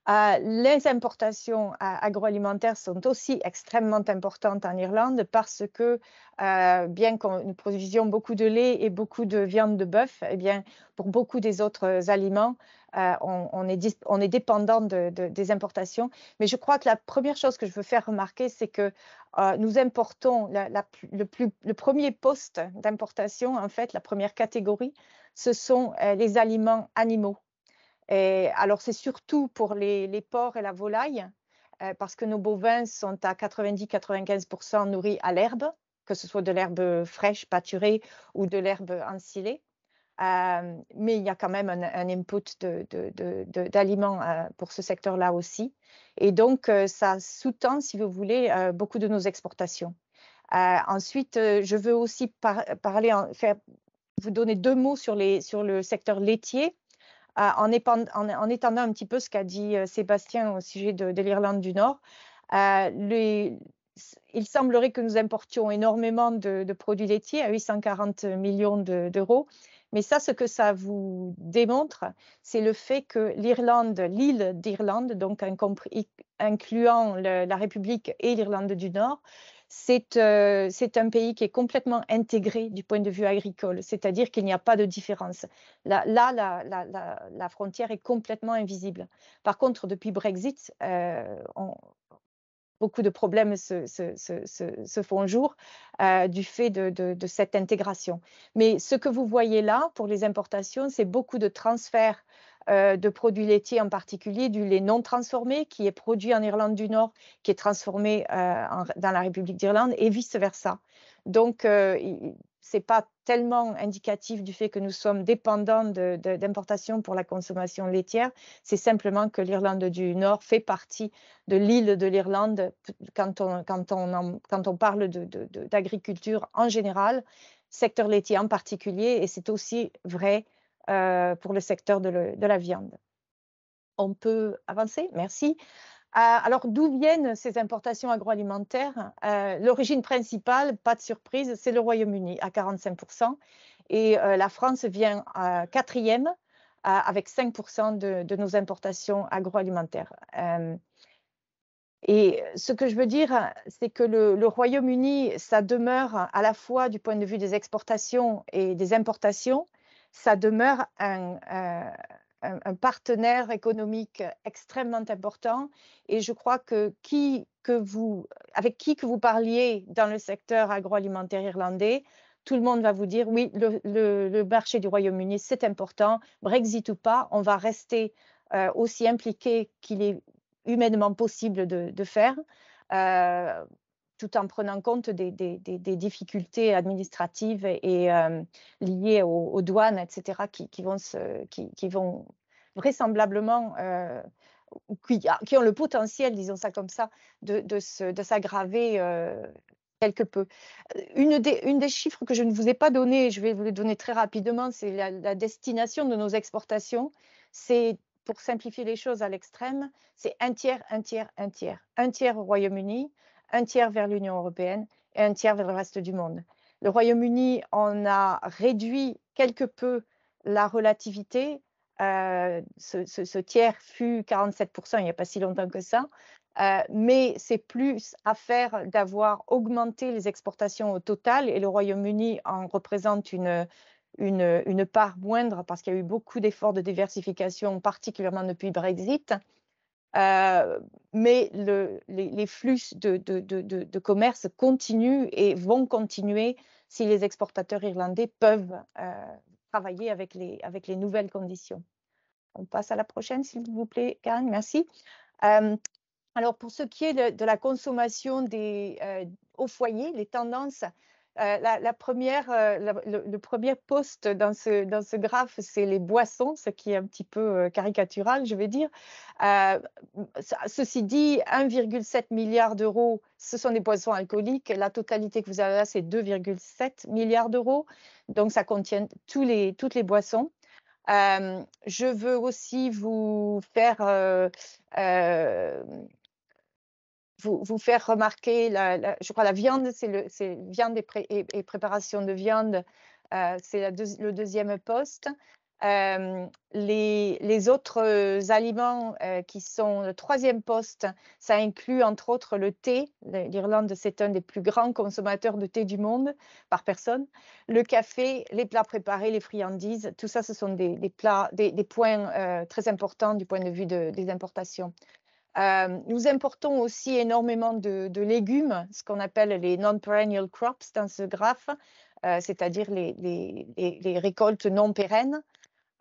Speaker 2: Les importations agroalimentaires sont aussi extrêmement importantes en Irlande parce que, bien que nous produisions beaucoup de lait et beaucoup de viande de bœuf, eh bien, pour beaucoup des autres aliments, on est dépendant des importations. Mais je crois que la première chose que je veux faire remarquer, c'est que nous importons le premier poste d'importation, en fait, la première catégorie, ce sont les aliments animaux. Et alors, c'est surtout pour les porcs et la volaille, parce que nos bovins sont à 90-95% nourris à l'herbe, que ce soit de l'herbe fraîche, pâturée ou de l'herbe ensilée. Mais il y a quand même un input d'aliments pour ce secteur-là aussi. Et donc, ça sous-tend, si vous voulez, beaucoup de nos exportations. Ensuite, je veux aussi vous donner 2 mots sur le secteur laitier. En étendant un petit peu ce qu'a dit Sébastien au sujet de l'Irlande du Nord, il semblerait que nous importions énormément de produits laitiers à 840 millions d'euros. Mais ça, ce que ça vous démontre, c'est le fait que l'île d'Irlande, donc incluant la République et l'Irlande du Nord, c'est un pays qui est complètement intégré du point de vue agricole, c'est-à-dire qu'il n'y a pas de différence. La frontière est complètement invisible. Par contre, depuis Brexit, beaucoup de problèmes se font jour du fait de cette intégration. Mais ce que vous voyez là, pour les importations, c'est beaucoup de transferts de produits laitiers, en particulier du lait non transformé qui est produit en Irlande du Nord, qui est transformé dans la République d'Irlande et vice-versa. Donc, c'est pas tellement indicatif du fait que nous sommes dépendants d'importations pour la consommation laitière. C'est simplement que l'Irlande du Nord fait partie de l'île de l'Irlande quand on parle d'agriculture en général, secteur laitier en particulier, et c'est aussi vrai pour le secteur de la viande. On peut avancer, merci. Alors, d'où viennent ces importations agroalimentaires? L'origine principale, pas de surprise, c'est le Royaume-Uni à 45%, et la France vient quatrième avec 5% de nos importations agroalimentaires. Et ce que je veux dire, c'est que le Royaume-Uni, ça demeure à la fois du point de vue des exportations et des importations, ça demeure un partenaire économique extrêmement important. Et je crois que avec qui que vous parliez dans le secteur agroalimentaire irlandais, tout le monde va vous dire oui, le marché du Royaume-Uni, c'est important. Brexit ou pas, on va rester aussi impliqué qu'il est humainement possible de faire, tout en prenant compte des difficultés administratives et liées aux douanes, etc., qui vont vraisemblablement, qui ont le potentiel, disons ça comme ça, de s'aggraver quelque peu. Une des chiffres que je ne vous ai pas donné, je vais vous les donner très rapidement, c'est la destination de nos exportations. C'est, pour simplifier les choses à l'extrême, c'est un tiers, un tiers, un tiers. Un tiers au Royaume-Uni, un tiers vers l'Union européenne et un tiers vers le reste du monde. Le Royaume-Uni en a réduit quelque peu la relativité. Ce tiers fut 47% il n'y a pas si longtemps que ça. Mais c'est plus affaire d'avoir augmenté les exportations au total, et le Royaume-Uni en représente une part moindre parce qu'il y a eu beaucoup d'efforts de diversification, particulièrement depuis Brexit. Mais les flux de commerce continuent et vont continuer si les exportateurs irlandais peuvent travailler avec les nouvelles conditions. On passe à la prochaine, s'il vous plaît, Karen, merci. Alors, pour ce qui est de la consommation au foyer, les tendances, le premier poste dans ce graphe, c'est les boissons, ce qui est un petit peu caricatural, je vais dire. Ceci dit, 1,7 milliard d'euros, ce sont des boissons alcooliques. La totalité que vous avez là, c'est 2,7 milliards d'euros. Donc, ça contient toutes les boissons. Je veux aussi vous faire remarquer, je crois, la viande, c'est viande et préparation de viande, c'est le deuxième poste. Les autres aliments qui sont le troisième poste, ça inclut entre autres le thé. L'Irlande, c'est un des plus grands consommateurs de thé du monde par personne. Le café, les plats préparés, les friandises, tout ça, ce sont des points très importants du point de vue des importations. Nous importons aussi énormément de légumes, ce qu'on appelle les non-perennial crops dans ce graphe, c'est-à-dire les récoltes non pérennes.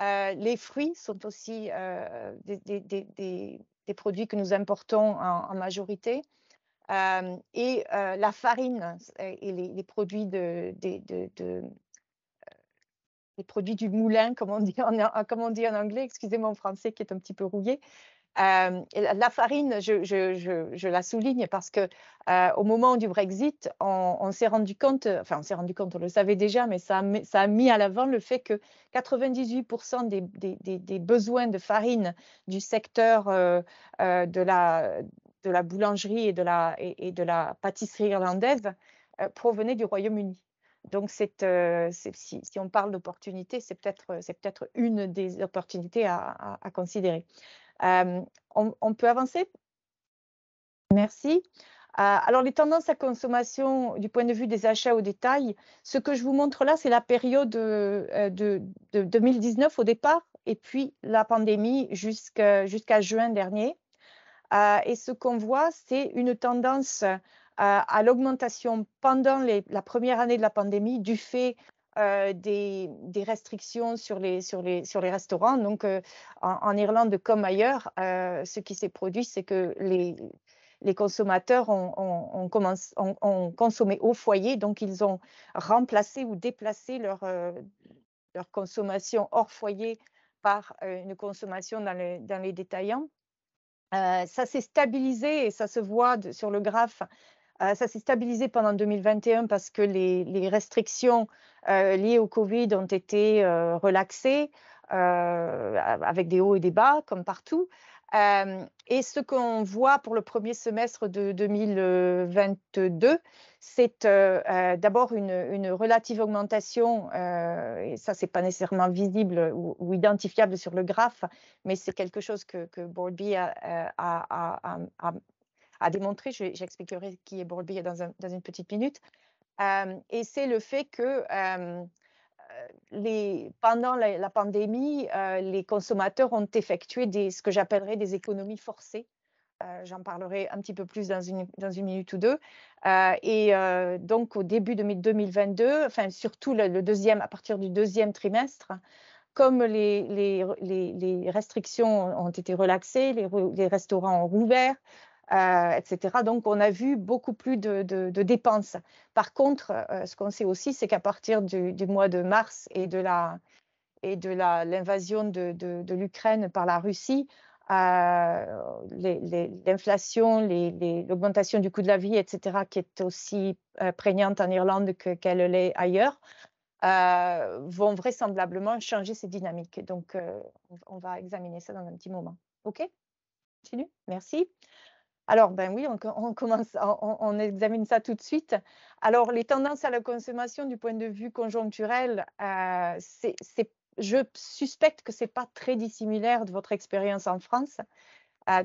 Speaker 2: Les fruits sont aussi des produits que nous importons en majorité. Et la farine et les produits les produits du moulin, comme on dit en anglais, excusez mon français qui est un petit peu rouillé. La farine, je la souligne parce que au moment du Brexit, on s'est rendu compte, on le savait déjà, mais ça a mis à l'avant le fait que 98% des besoins de farine du secteur de la boulangerie et de la pâtisserie irlandaise provenaient du Royaume-Uni. Donc, si on parle d'opportunités, c'est peut-être une des opportunités à considérer. On peut avancer? Merci. Alors, les tendances à consommation du point de vue des achats au détail, ce que je vous montre là, c'est la période de 2019 au départ, et puis la pandémie jusqu'à juin dernier. Et ce qu'on voit, c'est une tendance à l'augmentation pendant la première année de la pandémie du fait des restrictions sur les restaurants. Donc, en Irlande comme ailleurs, ce qui s'est produit, c'est que les consommateurs ont consommé au foyer, donc ils ont remplacé ou déplacé leur consommation hors foyer par une consommation dans les détaillants. Ça s'est stabilisé et ça se voit sur le graphe. Ça s'est stabilisé pendant 2021 parce que les restrictions liées au Covid ont été relaxées avec des hauts et des bas comme partout. Et ce qu'on voit pour le premier semestre de 2022, c'est d'abord une relative augmentation, et ça, c'est pas nécessairement visible ou identifiable sur le graphe, mais c'est quelque chose que Boldbee a démontré. J'expliquerai qui est Boldbee dans une petite minute. Et c'est le fait que pendant la pandémie, les consommateurs ont effectué ce que j'appellerais des économies forcées. J'en parlerai un petit peu plus dans une minute ou deux. Donc, au début de 2022, enfin, surtout à partir du deuxième trimestre, comme les restrictions ont été relaxées, les restaurants ont rouvert, etc. Donc, on a vu beaucoup plus de dépenses. Par contre, ce qu'on sait aussi, c'est qu'à partir du mois de mars et de l'invasion de l'Ukraine par la Russie, l'inflation, l'augmentation du coût de la vie, etc., qui est aussi prégnante en Irlande qu'elle l'est ailleurs, vont vraisemblablement changer ces dynamiques. Donc, on va examiner ça dans un petit moment. OK? Continue. Merci. Alors, ben oui, on examine ça tout de suite. Alors, les tendances à la consommation du point de vue conjoncturel, je suspecte que ce n'est pas très dissimilaire de votre expérience en France,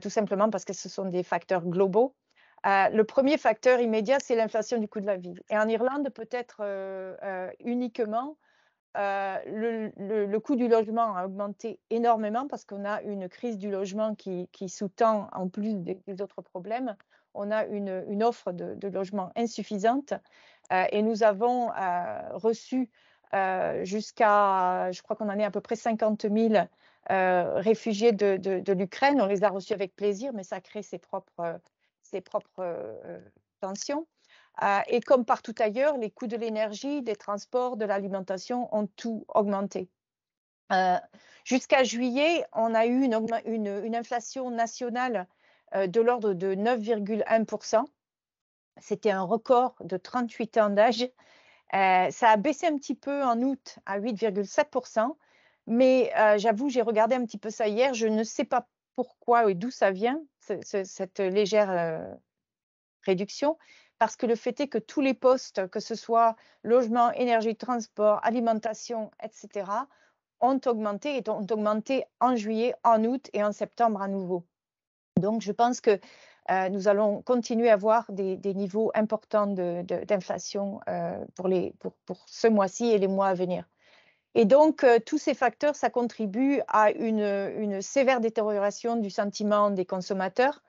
Speaker 2: tout simplement parce que ce sont des facteurs globaux. Le premier facteur immédiat, c'est l'inflation du coût de la vie. Et en Irlande, peut-être uniquement, le coût du logement a augmenté énormément parce qu'on a une crise du logement qui sous-tend, en plus des autres problèmes, on a une offre de logement insuffisante et nous avons reçu jusqu'à, je crois qu'on en est à peu près 50 000 réfugiés de l'Ukraine. On les a reçus avec plaisir, mais ça crée ses propres tensions. Et comme partout ailleurs, les coûts de l'énergie, des transports, de l'alimentation ont tout augmenté. Jusqu'à juillet, on a eu une inflation nationale de l'ordre de 9,1%. C'était un record de 38 ans d'âge. Ça a baissé un petit peu en août à 8,7%. Mais j'avoue, j'ai regardé un petit peu ça hier. Je ne sais pas pourquoi et d'où ça vient, cette légère réduction. Parce que le fait est que tous les postes, que ce soit logement, énergie, transport, alimentation, etc., ont augmenté en juillet, en août et en septembre à nouveau. Donc, je pense que nous allons continuer à avoir des niveaux importants d'inflation pour ce mois-ci et les mois à venir. Et donc, tous ces facteurs, ça contribue à une sévère détérioration du sentiment des consommateurs.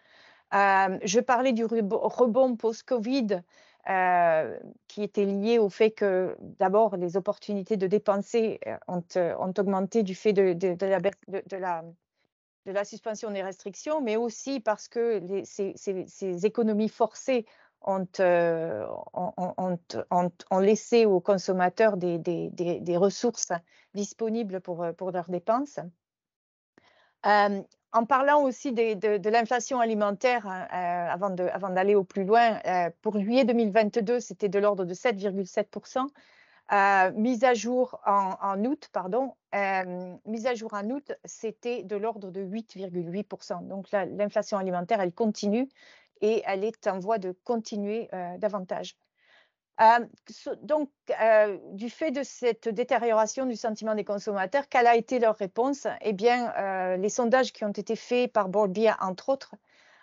Speaker 2: Je parlais du rebond post-Covid qui était lié au fait que d'abord les opportunités de dépenser ont augmenté du fait de la suspension des restrictions, mais aussi parce que ces économies forcées ont laissé aux consommateurs des ressources disponibles pour leurs dépenses. En parlant aussi de l'inflation alimentaire, avant d'aller au plus loin, pour juillet 2022, c'était de l'ordre de 7,7%. Mise à jour en août, c'était de l'ordre de 8,8%. Donc l'inflation alimentaire, elle continue et elle est en voie de continuer davantage. Donc, du fait de cette détérioration du sentiment des consommateurs, quelle a été leur réponse? Eh bien, les sondages qui ont été faits par Boldbee, entre autres,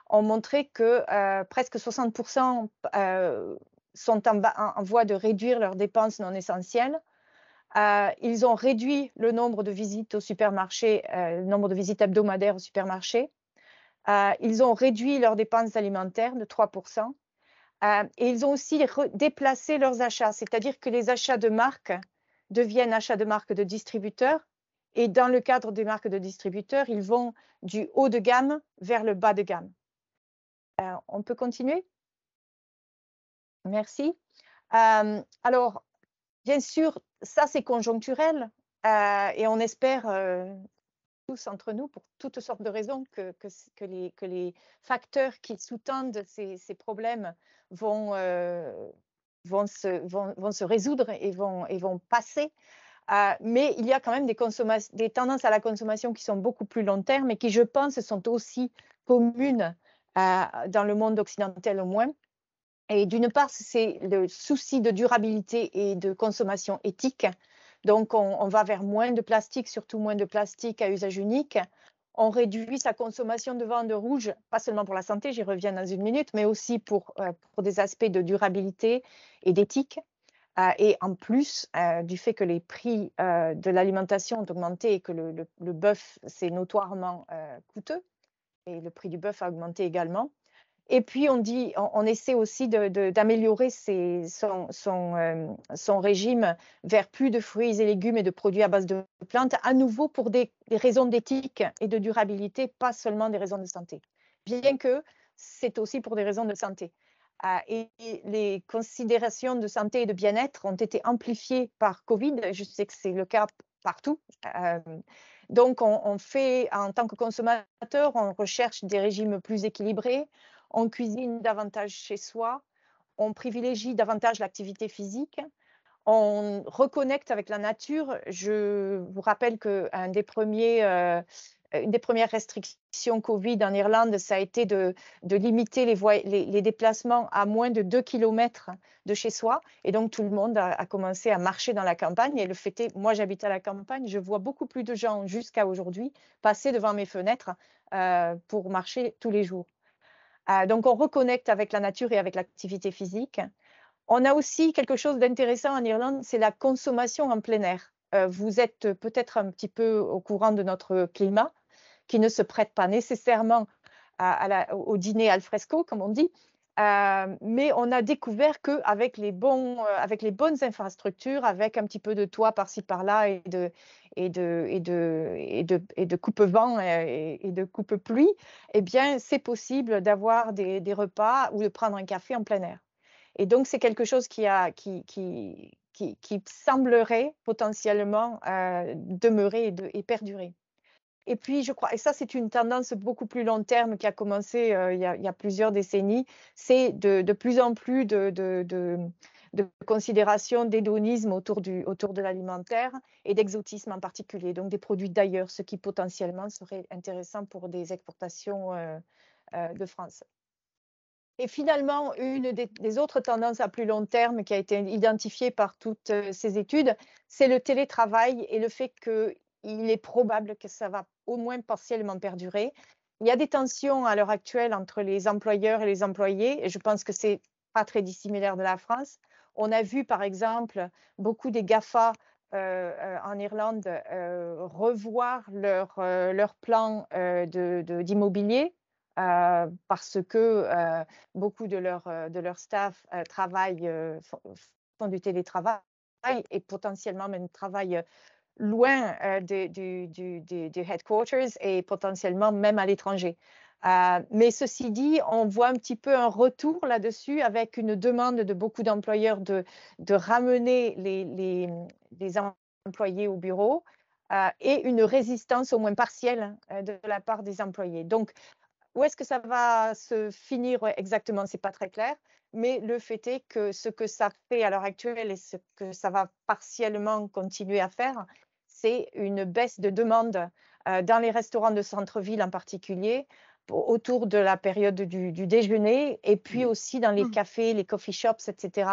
Speaker 2: ont montré que presque 60% sont en voie de réduire leurs dépenses non essentielles. Ils ont réduit le nombre de visites au supermarché, le nombre de visites hebdomadaires au supermarché. Ils ont réduit leurs dépenses alimentaires de 3%. Et ils ont aussi déplacé leurs achats, c'est-à-dire que les achats de marque deviennent achats de marque de distributeurs. Et dans le cadre des marques de distributeurs, ils vont du haut de gamme vers le bas de gamme. On peut continuer? Merci. Alors, bien sûr, ça c'est conjoncturel et on espère tous entre nous, pour toutes sortes de raisons, que les facteurs qui sous-tendent ces problèmes vont se résoudre et vont passer. Mais il y a quand même des tendances à la consommation qui sont beaucoup plus long terme et qui, je pense, sont aussi communes dans le monde occidental au moins. Et d'une part, c'est le souci de durabilité et de consommation éthique. Donc, on va vers moins de plastique, surtout moins de plastique à usage unique. On réduit sa consommation de viande rouge, pas seulement pour la santé, j'y reviens dans une minute, mais aussi pour des aspects de durabilité et d'éthique. Et en plus du fait que les prix de l'alimentation ont augmenté et que le bœuf, c'est notoirement coûteux, et le prix du bœuf a augmenté également. Et puis, on essaie aussi d'améliorer son régime vers plus de fruits et légumes et de produits à base de plantes, à nouveau pour des raisons d'éthique et de durabilité, pas seulement des raisons de santé. Bien que c'est aussi pour des raisons de santé. Et les considérations de santé et de bien-être ont été amplifiées par Covid. Je sais que c'est le cas partout. Donc, on fait, en tant que consommateur, on recherche des régimes plus équilibrés. On cuisine davantage chez soi, on privilégie davantage l'activité physique, on reconnecte avec la nature. Je vous rappelle qu'une des premières restrictions Covid en Irlande, ça a été de limiter les déplacements à moins de 2 km de chez soi. Et donc, tout le monde a commencé à marcher dans la campagne. Et le fait est, moi, j'habite à la campagne, je vois beaucoup plus de gens jusqu'à aujourd'hui passer devant mes fenêtres pour marcher tous les jours. Donc, on reconnecte avec la nature et avec l'activité physique. On a aussi quelque chose d'intéressant en Irlande, c'est la consommation en plein air. Vous êtes peut-être un petit peu au courant de notre climat, qui ne se prête pas nécessairement au dîner al fresco, comme on dit. Mais on a découvert qu'avec les bonnes infrastructures, avec un petit peu de toit par-ci par-là et de coupe-vent et de coupe-pluie, eh bien, c'est possible d'avoir des repas ou de prendre un café en plein air. Et donc, c'est quelque chose qui semblerait potentiellement demeurer et perdurer. Et puis, je crois, et ça, c'est une tendance beaucoup plus long terme qui a commencé il y a plusieurs décennies, c'est de plus en plus de considération d'hédonisme autour de l'alimentaire et d'exotisme en particulier, donc des produits d'ailleurs, ce qui potentiellement serait intéressant pour des exportations de France. Et finalement, une des autres tendances à plus long terme qui a été identifiée par toutes ces études, c'est le télétravail et le fait qu'il est probable que ça va au moins partiellement perdurer. Il y a des tensions à l'heure actuelle entre les employeurs et les employés, et je pense que ce n'est pas très dissimilaire de la France. On a vu, par exemple, beaucoup des GAFA en Irlande revoir leur plan d'immobilier parce que beaucoup de leur staff font du télétravail et potentiellement même travaillent loin du headquarters et potentiellement même à l'étranger. Mais ceci dit, on voit un petit peu un retour là-dessus avec une demande de beaucoup d'employeurs de ramener les employés au bureau et une résistance au moins partielle de la part des employés. Donc, où est-ce que ça va se finir exactement? Ce n'est pas très clair. Mais le fait est que ce que ça fait à l'heure actuelle et ce que ça va partiellement continuer à faire, c'est une baisse de demande dans les restaurants de centre-ville en particulier, autour de la période du déjeuner, et puis aussi dans les cafés, les coffee shops, etc.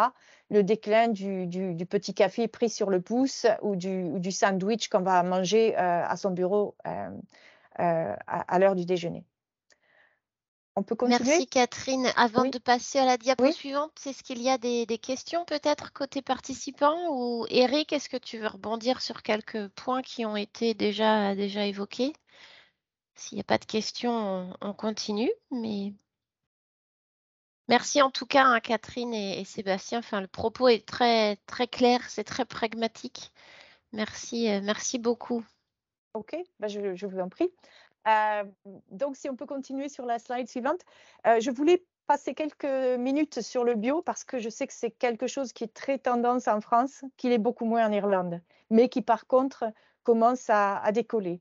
Speaker 2: Le déclin du petit café pris sur le pouce ou du sandwich qu'on va manger à son bureau à l'heure du déjeuner. On peut continuer?
Speaker 1: Merci Catherine. Avant
Speaker 2: Oui.
Speaker 1: de passer à la diapo
Speaker 2: Oui.
Speaker 1: suivante, est-ce qu'il y a des questions peut-être côté participants? Ou Eric, est-ce que tu veux rebondir sur quelques points qui ont été déjà évoqués? S'il n'y a pas de questions, on continue. Mais merci en tout cas, Catherine et Sébastien. Enfin, le propos est très, très clair, c'est très pragmatique. Merci beaucoup.
Speaker 2: OK, je vous en prie. Donc, si on peut continuer sur la slide suivante, je voulais passer quelques minutes sur le bio parce que je sais que c'est quelque chose qui est très tendance en France, qu'il est beaucoup moins en Irlande, mais qui par contre commence à décoller.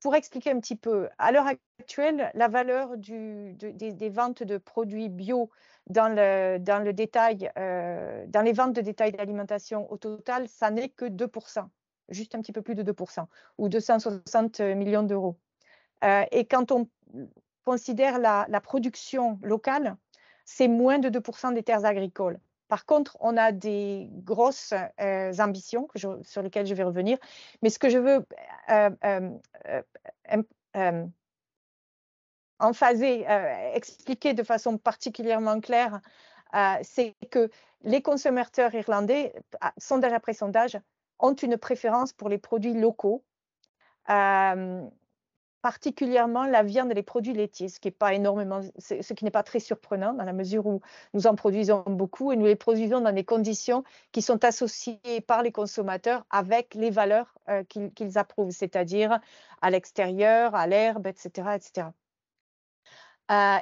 Speaker 2: Pour expliquer un petit peu, à l'heure actuelle, la valeur des ventes de produits bio dans le détail, dans les ventes de détail d'alimentation au total, ça n'est que 2%, juste un petit peu plus de 2%, ou 260 millions d'euros. Et quand on considère la production locale, c'est moins de 2% des terres agricoles. Par contre, on a des grosses ambitions sur lesquelles je vais revenir. Mais ce que je veux emphaser, expliquer de façon particulièrement claire, c'est que les consommateurs irlandais, sondage après sondage, ont une préférence pour les produits locaux, particulièrement la viande et les produits laitiers, ce qui n'est pas très surprenant dans la mesure où nous en produisons beaucoup et nous les produisons dans des conditions qui sont associées par les consommateurs avec les valeurs qu'ils approuvent, c'est-à-dire à l'extérieur, à l'herbe, etc., etc.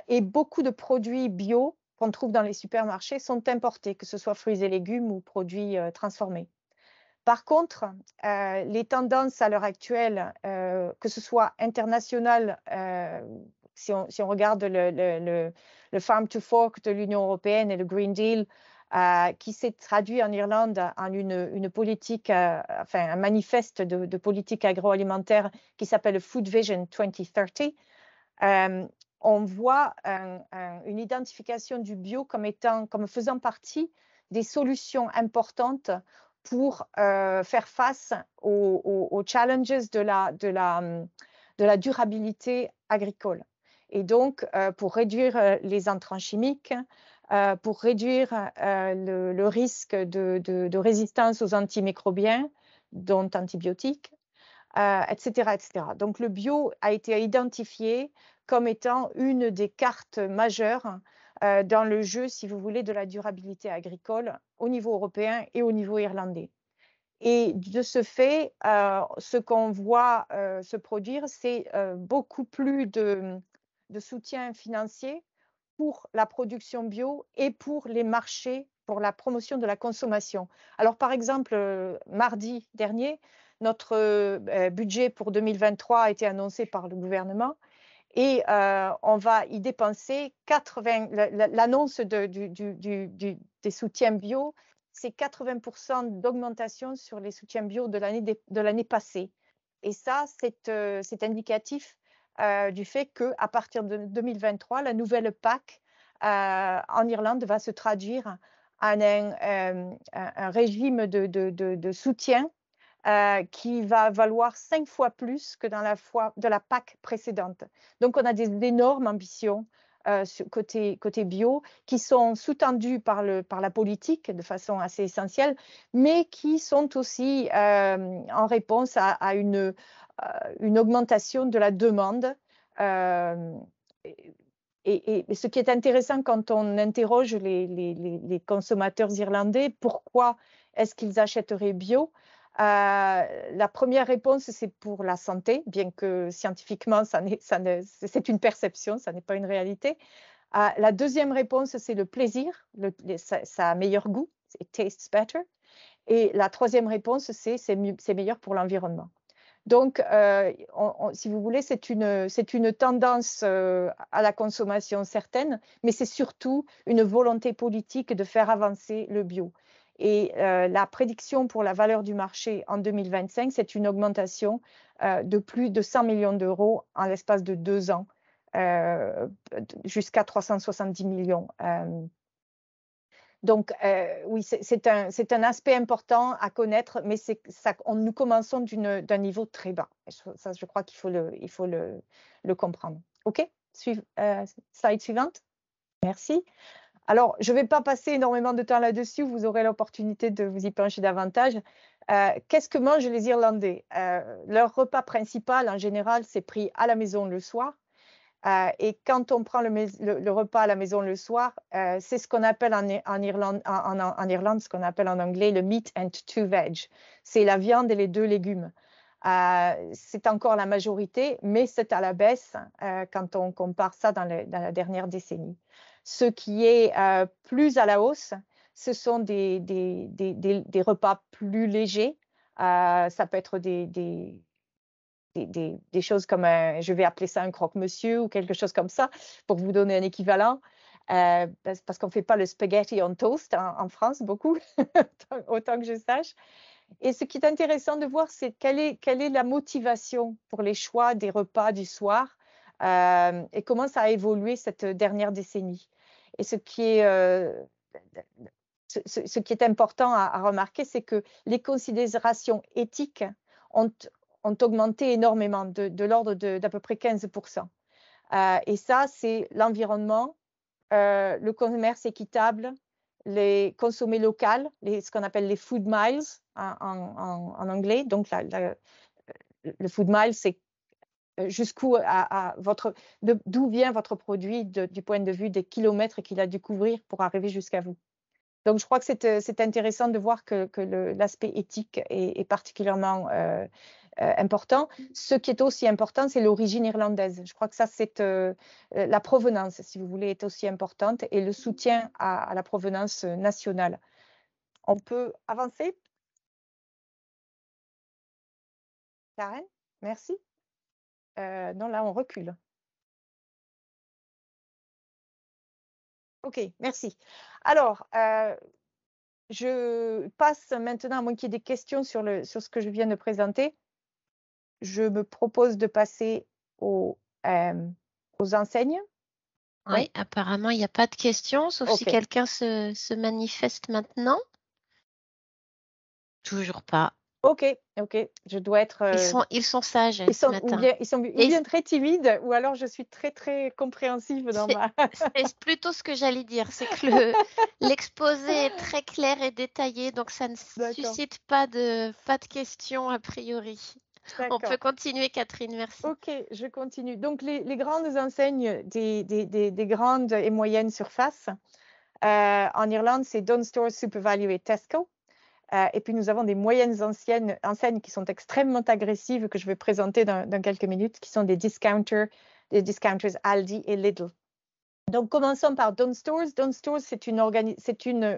Speaker 2: Et beaucoup de produits bio qu'on trouve dans les supermarchés sont importés, que ce soit fruits et légumes ou produits transformés. Par contre, les tendances à l'heure actuelle, que ce soit internationales, si on regarde le Farm to Fork de l'Union européenne et le Green Deal, qui s'est traduit en Irlande en une politique, enfin un manifeste de politique agroalimentaire qui s'appelle Food Vision 2030, on voit une identification du bio comme faisant partie des solutions importantes pour faire face aux challenges de la durabilité agricole. Et donc, pour réduire les intrants chimiques, pour réduire le risque de résistance aux antimicrobiens, dont antibiotiques, etc., etc. Donc, le bio a été identifié comme étant une des cartes majeures dans le jeu, si vous voulez, de la durabilité agricole au niveau européen et au niveau irlandais. Et de ce fait, ce qu'on voit se produire, c'est beaucoup plus de soutien financier pour la production bio et pour les marchés, pour la promotion de la consommation. Alors, par exemple, mardi dernier, notre budget pour 2023 a été annoncé par le gouvernement et on va y dépenser l'annonce des soutiens bio, c'est 80% d'augmentation sur les soutiens bio de l'année passée. Et ça, c'est indicatif du fait qu'à partir de 2023, la nouvelle PAC en Irlande va se traduire en un régime de soutien qui va valoir 5 fois plus que dans la PAC précédente. Donc, on a des énormes ambitions côté bio qui sont sous-tendues par la politique de façon assez essentielle, mais qui sont aussi en réponse à une augmentation de la demande. Et ce qui est intéressant quand on interroge les consommateurs irlandais, pourquoi est-ce qu'ils achèteraient bio? La première réponse, c'est pour la santé, bien que scientifiquement, c'est une perception, ça n'est pas une réalité. La deuxième réponse, c'est le plaisir, ça a meilleur goût, it tastes better. Et la troisième réponse, c'est meilleur pour l'environnement. Donc, si vous voulez, c'est une tendance à la consommation certaine, mais c'est surtout une volonté politique de faire avancer le bio. Et la prédiction pour la valeur du marché en 2025, c'est une augmentation de plus de 100 millions d'euros en l'espace de 2 ans, jusqu'à 370 millions. Donc, oui, c'est un aspect important à connaître, mais nous commençons d'un niveau très bas. Ça, je crois qu'il faut le comprendre. OK, slide suivante. Merci. Alors, je ne vais pas passer énormément de temps là-dessus, vous aurez l'opportunité de vous y pencher davantage. Qu'est-ce que mangent les Irlandais? Leur repas principal, en général, c'est pris à la maison le soir. Et quand on prend le repas à la maison le soir, c'est ce qu'on appelle en Irlande, ce qu'on appelle en anglais le meat and two veg. C'est la viande et les 2 légumes. C'est encore la majorité, mais c'est à la baisse quand on compare ça dans la dernière décennie. Ce qui est plus à la hausse, ce sont des repas plus légers. Ça peut être des choses comme, je vais appeler ça un croque-monsieur ou quelque chose comme ça, pour vous donner un équivalent. Parce qu'on ne fait pas le spaghetti on toast en France, beaucoup, autant que je sache. Et ce qui est intéressant de voir, c'est quelle est la motivation pour les choix des repas du soir et comment ça a évolué cette dernière décennie. Et ce qui est important à remarquer, c'est que les considérations éthiques ont augmenté énormément, de l'ordre d'à peu près 15%. Et ça, c'est l'environnement, le commerce équitable, les consommer local, ce qu'on appelle les food miles en anglais. Donc, le food mile, c'est jusqu'où d'où vient votre produit du point de vue des kilomètres qu'il a dû couvrir pour arriver jusqu'à vous. Donc, je crois que c'est intéressant de voir que l'aspect éthique est particulièrement important. Ce qui est aussi important, c'est l'origine irlandaise. Je crois que ça, c'est la provenance, si vous voulez, est aussi importante et le soutien à la provenance nationale. On peut avancer? Karen, merci. Non, là, on recule. OK, merci. Alors, je passe maintenant, à moins qu'il y ait des questions sur ce que je viens de présenter. Je me propose de passer aux enseignes.
Speaker 1: Oui, apparemment, il n'y a pas de questions, sauf si
Speaker 2: OK.
Speaker 1: quelqu'un se manifeste maintenant. Toujours pas.
Speaker 2: OK, je dois être.
Speaker 1: Ils sont sages
Speaker 2: Ils
Speaker 1: ce
Speaker 2: sont,
Speaker 1: matin.
Speaker 2: ils sont bien très timides, ou alors je suis très, très compréhensive dans ma.
Speaker 1: C'est plutôt ce que j'allais dire, c'est que l'exposé est très clair et détaillé, donc ça ne suscite pas de questions a priori. On peut continuer, Catherine, merci.
Speaker 2: OK, je continue. Donc, les grandes enseignes des grandes et moyennes surfaces en Irlande, c'est Dunnes Stores, SuperValu et Tesco. Et puis, nous avons des moyennes enseignes qui sont extrêmement agressives, que je vais présenter dans quelques minutes, qui sont des discounters Aldi et Lidl. Donc, commençons par Dunnes Stores. Dunnes Stores, c'est une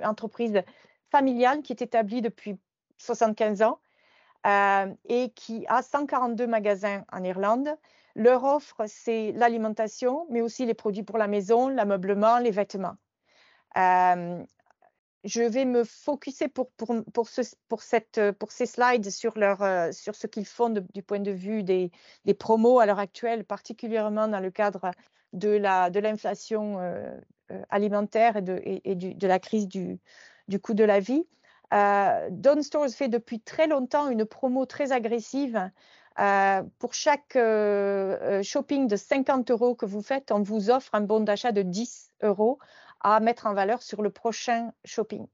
Speaker 2: entreprise familiale qui est établie depuis 75 ans et qui a 142 magasins en Irlande. Leur offre, c'est l'alimentation, mais aussi les produits pour la maison, l'ameublement, les vêtements. Je vais me focuser pour ces slides sur ce qu'ils font du point de vue des promos à l'heure actuelle, particulièrement dans le cadre de l'inflation alimentaire et de la crise du coût de la vie. Dunnes Stores fait depuis très longtemps une promo très agressive. Pour chaque shopping de 50 € que vous faites, on vous offre un bon d'achat de 10 € à mettre en valeur sur le prochain shopping.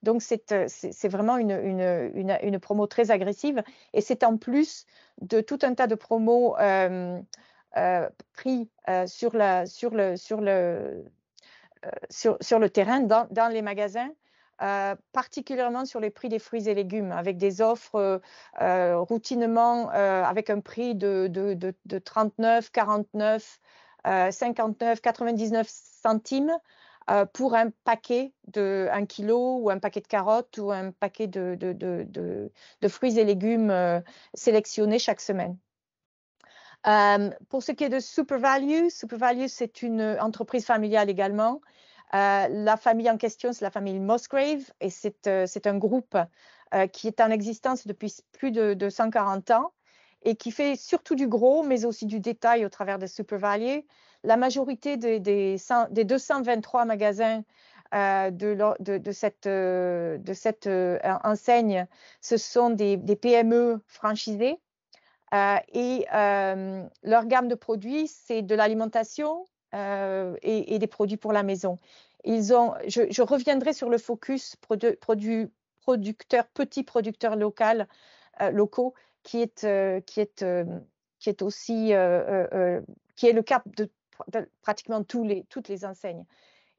Speaker 2: Donc, c'est vraiment une promo très agressive, et c'est en plus de tout un tas de promos pris sur le terrain, dans les magasins, particulièrement sur les prix des fruits et légumes, avec des offres routinement avec un prix de 39, 49, 59, 99 centimes pour un paquet de 1 kilo ou un paquet de carottes ou un paquet de fruits et légumes sélectionnés chaque semaine. Pour ce qui est de SuperValu, c'est une entreprise familiale également. La famille en question, c'est la famille Musgrave, et c'est un groupe qui est en existence depuis plus de 140 ans et qui fait surtout du gros, mais aussi du détail au travers de SuperValu. La majorité des 223 magasins de cette enseigne, ce sont des PME franchisées. Et leur gamme de produits, c'est de l'alimentation et des produits pour la maison. Je reviendrai sur le focus petits producteurs locaux, qui est aussi qui est le cas de pratiquement toutes les enseignes.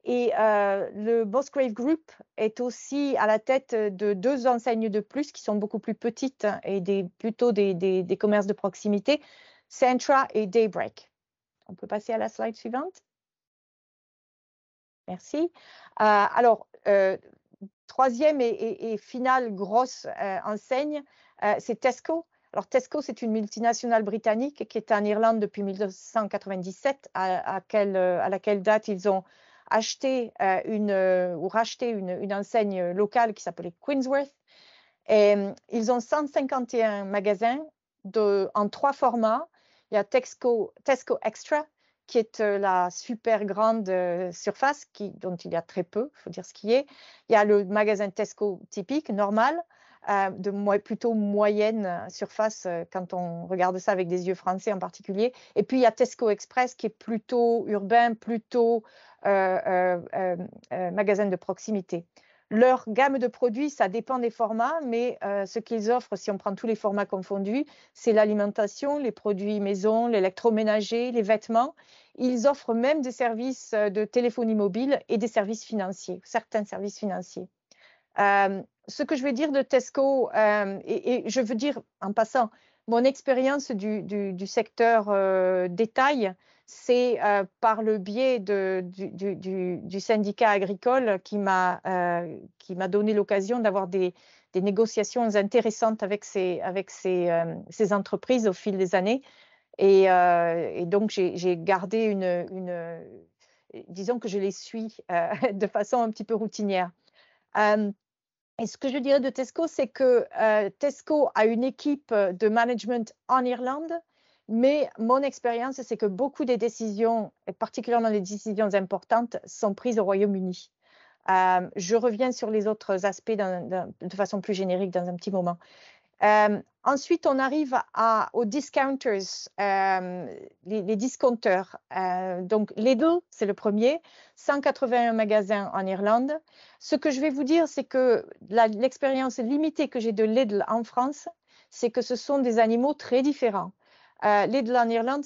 Speaker 2: Et le Musgrave Group est aussi à la tête de 2 enseignes de plus qui sont beaucoup plus petites et plutôt des commerces de proximité, Centra et Daybreak. On peut passer à la slide suivante. Merci. Alors, troisième et finale grosse enseigne, c'est Tesco. Alors, Tesco, c'est une multinationale britannique qui est en Irlande depuis 1997, à laquelle date ils ont acheté ou racheté une enseigne locale qui s'appelait Queensworth. Et ils ont 151 magasins en 3 formats. Il y a Tesco Extra, qui est la super grande surface dont il y a très peu, il faut dire ce qui est. Il y a le magasin Tesco typique, normal, plutôt moyenne surface quand on regarde ça avec des yeux français en particulier. Et puis, il y a Tesco Express qui est plutôt urbain, plutôt magasin de proximité. Leur gamme de produits, ça dépend des formats, mais ce qu'ils offrent, si on prend tous les formats confondus, c'est l'alimentation, les produits maison, l'électroménager, les vêtements. Ils offrent même des services de téléphonie mobile et des services financiers, certains services financiers. Ce que je vais dire de Tesco, et je veux dire en passant, mon expérience du secteur détail, c'est par le biais du syndicat agricole qui m'a donné l'occasion d'avoir des négociations intéressantes avec ces entreprises au fil des années. Et donc, j'ai gardé disons que je les suis de façon un petit peu routinière. Et ce que je dirais de Tesco, c'est que Tesco a une équipe de management en Irlande, mais mon expérience, c'est que beaucoup des décisions, et particulièrement les décisions importantes, sont prises au Royaume-Uni. Je reviens sur les autres aspects de façon plus générique dans un petit moment. Ensuite, on arrive aux discounters, les discounters. Donc, Lidl, c'est le premier, 181 magasins en Irlande. Ce que je vais vous dire, c'est que l'expérience limitée que j'ai de Lidl en France, c'est que ce sont des animaux très différents. Lidl en Irlande,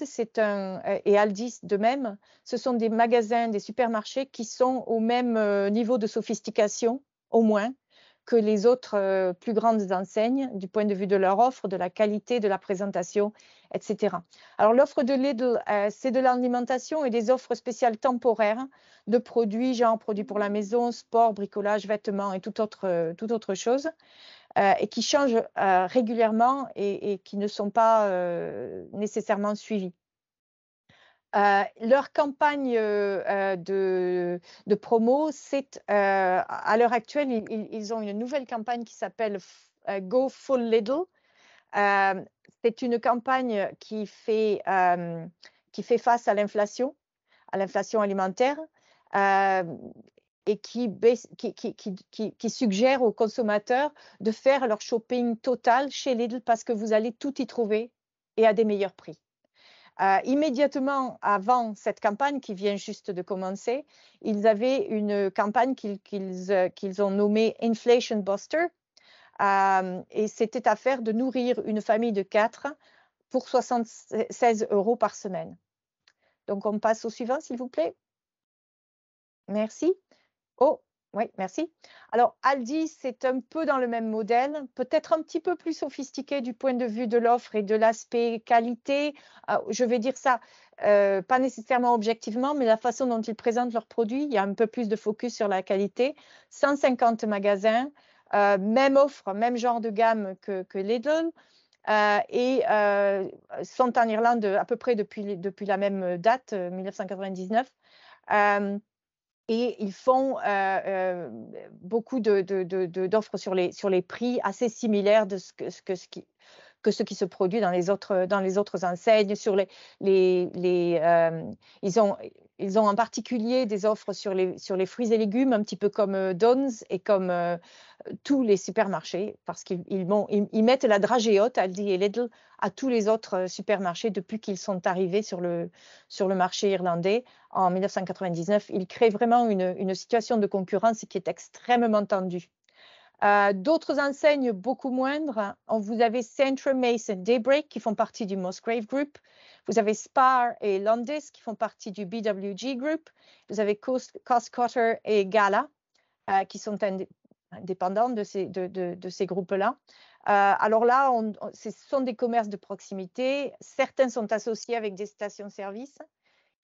Speaker 2: et Aldi de même, ce sont des magasins, des supermarchés qui sont au même niveau de sophistication, au moins, que les autres plus grandes enseignes du point de vue de leur offre, de la qualité, de la présentation, etc. Alors, l'offre de Lidl, c'est de l'alimentation et des offres spéciales temporaires de produits, genre produits pour la maison, sport, bricolage, vêtements et toute autre chose, et qui changent régulièrement et qui ne sont pas nécessairement suivis. Leur campagne de promo, c'est à l'heure actuelle, ils ont une nouvelle campagne qui s'appelle Go Full Lidl. C'est une campagne qui fait face à l'inflation alimentaire et qui suggère aux consommateurs de faire leur shopping total chez Lidl parce que vous allez tout y trouver et à des meilleurs prix. Immédiatement avant cette campagne qui vient juste de commencer, ils avaient une campagne qu'ils ont nommée Inflation Buster. Et c'était à faire de nourrir une famille de 4 pour 76 € par semaine. Donc, on passe au suivant, s'il vous plaît. Merci. Oh, oui, merci. Alors, Aldi, c'est un peu dans le même modèle, peut-être un petit peu plus sophistiqué du point de vue de l'offre et de l'aspect qualité. Je vais dire ça, pas nécessairement objectivement, mais la façon dont ils présentent leurs produits, il y a un peu plus de focus sur la qualité. 150 magasins, même offre, même genre de gamme que Lidl. Et sont en Irlande à peu près depuis la même date, 1999. Et ils font beaucoup d'offres sur les prix assez similaires de ce qui se produit dans les autres enseignes. Ils ont en particulier des offres sur les fruits et légumes, un petit peu comme Don's et comme tous les supermarchés, parce qu'ils mettent la dragée haute, Aldi et Lidl, à tous les autres supermarchés depuis qu'ils sont arrivés sur le marché irlandais en 1999. Ils créent vraiment une situation de concurrence qui est extrêmement tendue. D'autres enseignes beaucoup moindres, vous avez Centra, Mason, Daybreak qui font partie du Musgrave Group. Vous avez Spar et Londis qui font partie du BWG Group. Vous avez Costcutter et Gala qui sont indépendants de ces groupes-là. Alors là, ce sont des commerces de proximité. Certains sont associés avec des stations-service.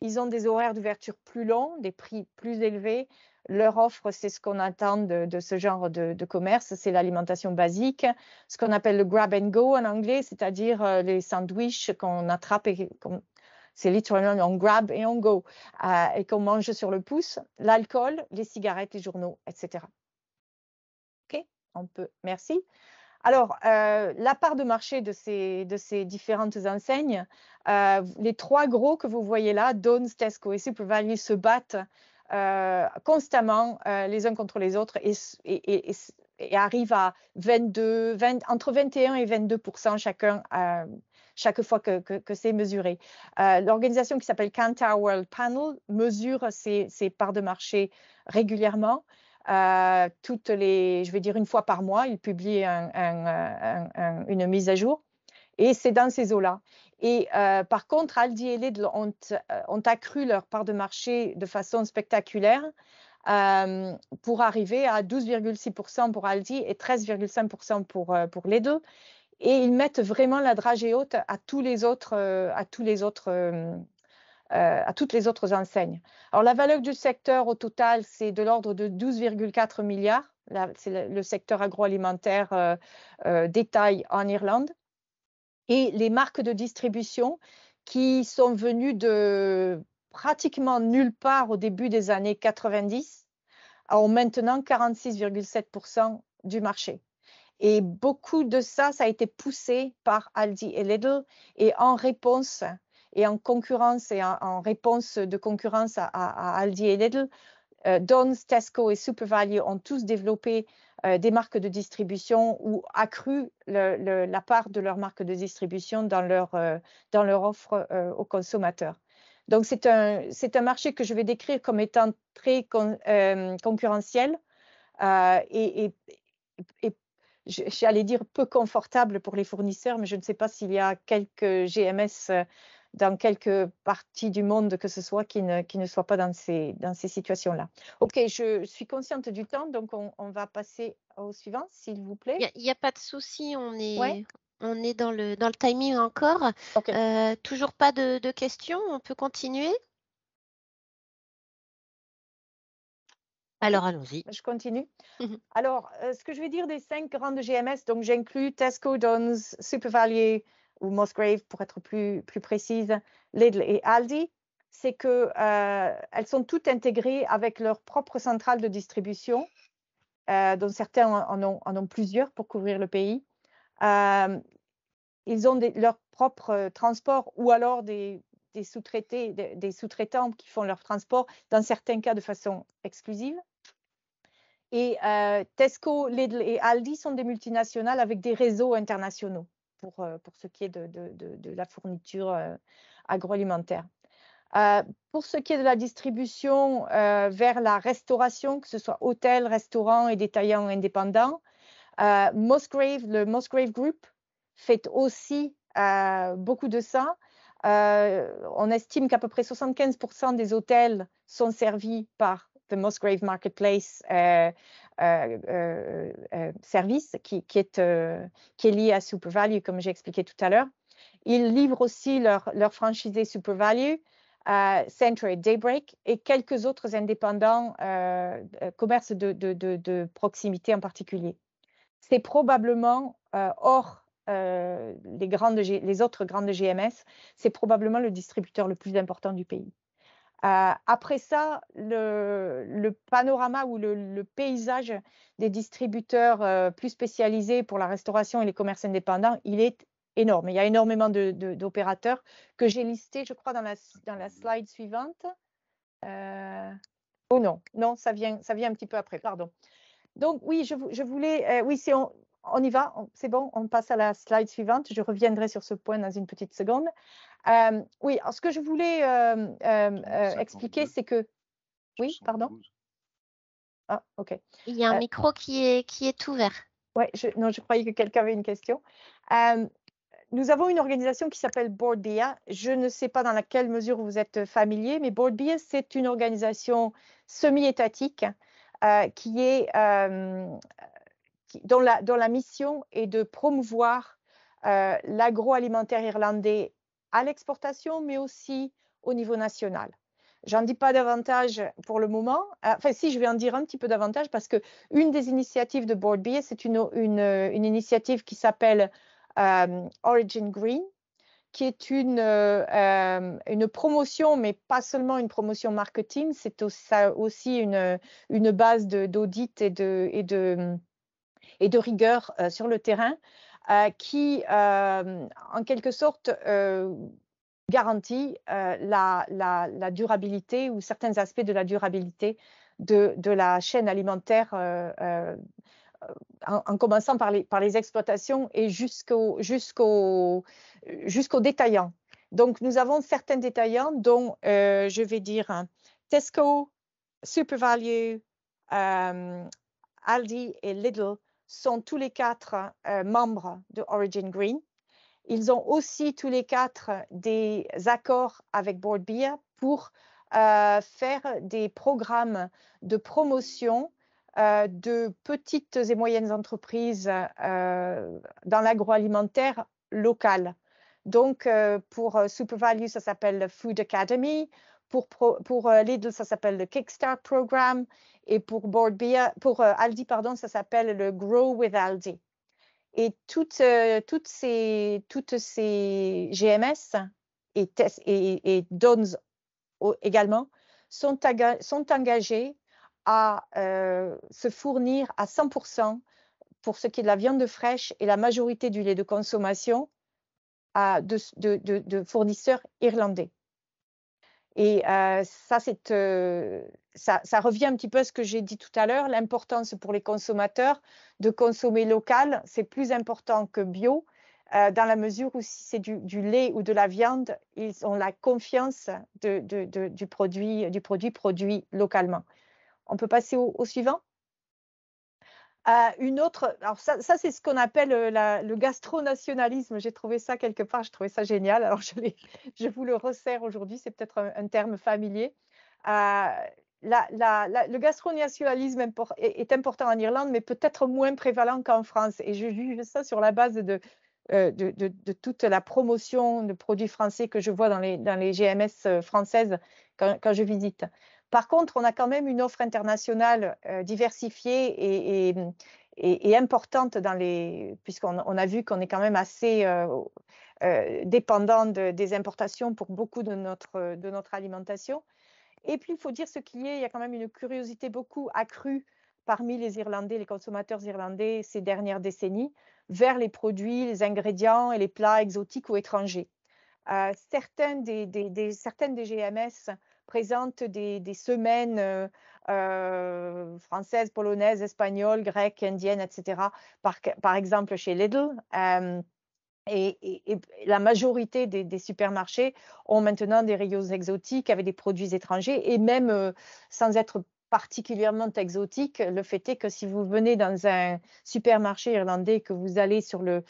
Speaker 2: Ils ont des horaires d'ouverture plus longs, des prix plus élevés. Leur offre, c'est ce qu'on attend de ce genre de commerce, c'est l'alimentation basique, ce qu'on appelle le grab and go en anglais, c'est-à-dire les sandwichs qu'on attrape et c'est littéralement on grab et on go et qu'on mange sur le pouce, l'alcool, les cigarettes, les journaux, etc. OK, on peut, merci. Alors, la part de marché de ces différentes enseignes, les trois gros que vous voyez là, Donnes, Tesco et SuperValu, se battent constamment les uns contre les autres et arrivent à entre 21 et 22% chacun chaque fois que c'est mesuré. L'organisation qui s'appelle Kantar World Panel mesure ces parts de marché régulièrement. Je vais dire une fois par mois, ils publient une mise à jour et c'est dans ces eaux-là. Et par contre, Aldi et Lidl ont accru leur part de marché de façon spectaculaire pour arriver à 12,6% pour Aldi et 13,5% pour Lidl. Et ils mettent vraiment la dragée haute à toutes les autres enseignes. Alors, la valeur du secteur au total, c'est de l'ordre de 12,4 milliards. C'est le secteur agroalimentaire détail en Irlande. Et les marques de distribution qui sont venues de pratiquement nulle part au début des années 90 ont maintenant 46,7% du marché. Et beaucoup de ça a été poussé par Aldi et Lidl. Et en réponse et en concurrence et en réponse de concurrence à Aldi et Lidl, Donnes, Tesco et SuperValu ont tous développé des marques de distribution ou accru la part de leur marque de distribution dans leur offre aux consommateurs. Donc, c'est un marché que je vais décrire comme étant très concurrentiel et j'allais dire peu confortable pour les fournisseurs, mais je ne sais pas s'il y a quelques GMS dans quelques parties du monde que ce soit qui ne soient pas dans ces situations-là. OK, je suis consciente du temps, donc on va passer au suivant, s'il vous plaît.
Speaker 1: Il n'y a pas de souci, on est
Speaker 2: Ouais.
Speaker 1: dans le timing encore.
Speaker 2: Okay.
Speaker 1: Toujours pas de questions, on peut continuer? Alors, allons-y.
Speaker 2: Je continue. Alors, ce que je vais dire des 5 grandes GMS, donc j'inclus Tesco, Donnes, SuperValu ou Musgrave pour être plus précise, Lidl et Aldi, c'est qu'elles sont toutes intégrées avec leur propre centrale de distribution, dont certains en ont plusieurs pour couvrir le pays. Ils ont leur propre transport ou alors des sous-traitants qui font leur transport, dans certains cas de façon exclusive. Et Tesco, Lidl et Aldi sont des multinationales avec des réseaux internationaux pour ce qui est de la fourniture agroalimentaire. Pour ce qui est de la distribution vers la restauration, que ce soit hôtels, restaurants et détaillants indépendants, le Musgrave Group fait aussi beaucoup de ça. On estime qu'à peu près 75% des hôtels sont servis par the Musgrave Marketplace service qui est lié à SuperValu, comme j'ai expliqué tout à l'heure. Ils livrent aussi leur franchisé SuperValu, Centra et Daybreak et quelques autres indépendants commerces de proximité en particulier. C'est probablement hors les autres grandes GMS, c'est probablement le distributeur le plus important du pays. Après ça, le panorama ou le paysage des distributeurs plus spécialisés pour la restauration et les commerces indépendants, il est énorme. Il y a énormément d'opérateurs que j'ai listés, je crois, dans la slide suivante. Oh non, ça vient un petit peu après, pardon. Donc oui, je voulais, oui, on y va, c'est bon, on passe à la slide suivante. Je reviendrai sur ce point dans une petite seconde. Oui, alors ce que je voulais expliquer, c'est que… Oui, pardon. Ah, OK.
Speaker 1: Il y a un micro qui est ouvert.
Speaker 2: Ouais, non, je croyais que quelqu'un avait une question. Nous avons une organisation qui s'appelle Board BIA. Je ne sais pas dans quelle mesure vous êtes familier, mais Board BIA, c'est une organisation semi-étatique qui est, dont la mission est de promouvoir l'agroalimentaire irlandais à l'exportation, mais aussi au niveau national. J'en dis pas davantage pour le moment. Enfin, si, je vais en dire un petit peu davantage parce que une des initiatives de Board BIA, c'est une initiative qui s'appelle Origin Green, qui est une promotion, mais pas seulement une promotion marketing, c'est aussi une base d'audit et de rigueur sur le terrain qui, en quelque sorte, garantit la durabilité ou certains aspects de la durabilité de la chaîne alimentaire en commençant par les exploitations et jusqu'aux détaillants. Donc, nous avons certains détaillants dont je vais dire Tesco, SuperValu, Aldi et Lidl sont tous les 4 membres de Origin Green. Ils ont aussi tous les 4 des accords avec Board BIA pour faire des programmes de promotion de petites et moyennes entreprises dans l'agroalimentaire local. Donc, pour SuperValu, ça s'appelle Food Academy. Pour Lidl, ça s'appelle le Kickstart Programme. Et pour Aldi, pardon, ça s'appelle le Grow with Aldi. Et toutes ces GMS et DONS également sont engagés à se fournir à 100% pour ce qui est de la viande fraîche et la majorité du lait de consommation de fournisseurs irlandais. Et ça revient un petit peu à ce que j'ai dit tout à l'heure, l'importance pour les consommateurs de consommer local, c'est plus important que bio, dans la mesure où si c'est du lait ou de la viande, ils ont la confiance du produit produit localement. On peut passer au suivant. Une autre, alors ça c'est ce qu'on appelle le gastronationalisme. J'ai trouvé ça quelque part, j'ai trouvé ça génial. Alors je vous le resserre aujourd'hui, c'est peut-être un terme familier. Le gastronationalisme est important en Irlande, mais peut-être moins prévalent qu'en France. Et je juge ça sur la base de toute la promotion de produits français que je vois dans les GMS françaises quand je visite. Par contre, on a quand même une offre internationale diversifiée et importante puisqu'on a vu qu'on est quand même assez dépendant des importations pour beaucoup de notre alimentation. Et puis, il faut dire ce qui est, il y a quand même une curiosité beaucoup accrue parmi les Irlandais, les consommateurs irlandais ces dernières décennies, vers les produits, les ingrédients et les plats exotiques ou étrangers. Certaines des GMS présentent des semaines françaises, polonaises, espagnoles, grecques, indiennes, etc. Par exemple, chez Lidl. Et la majorité des supermarchés ont maintenant des rayons exotiques avec des produits étrangers et même sans être particulièrement exotique, le fait est que si vous venez dans un supermarché irlandais, que vous allez sur le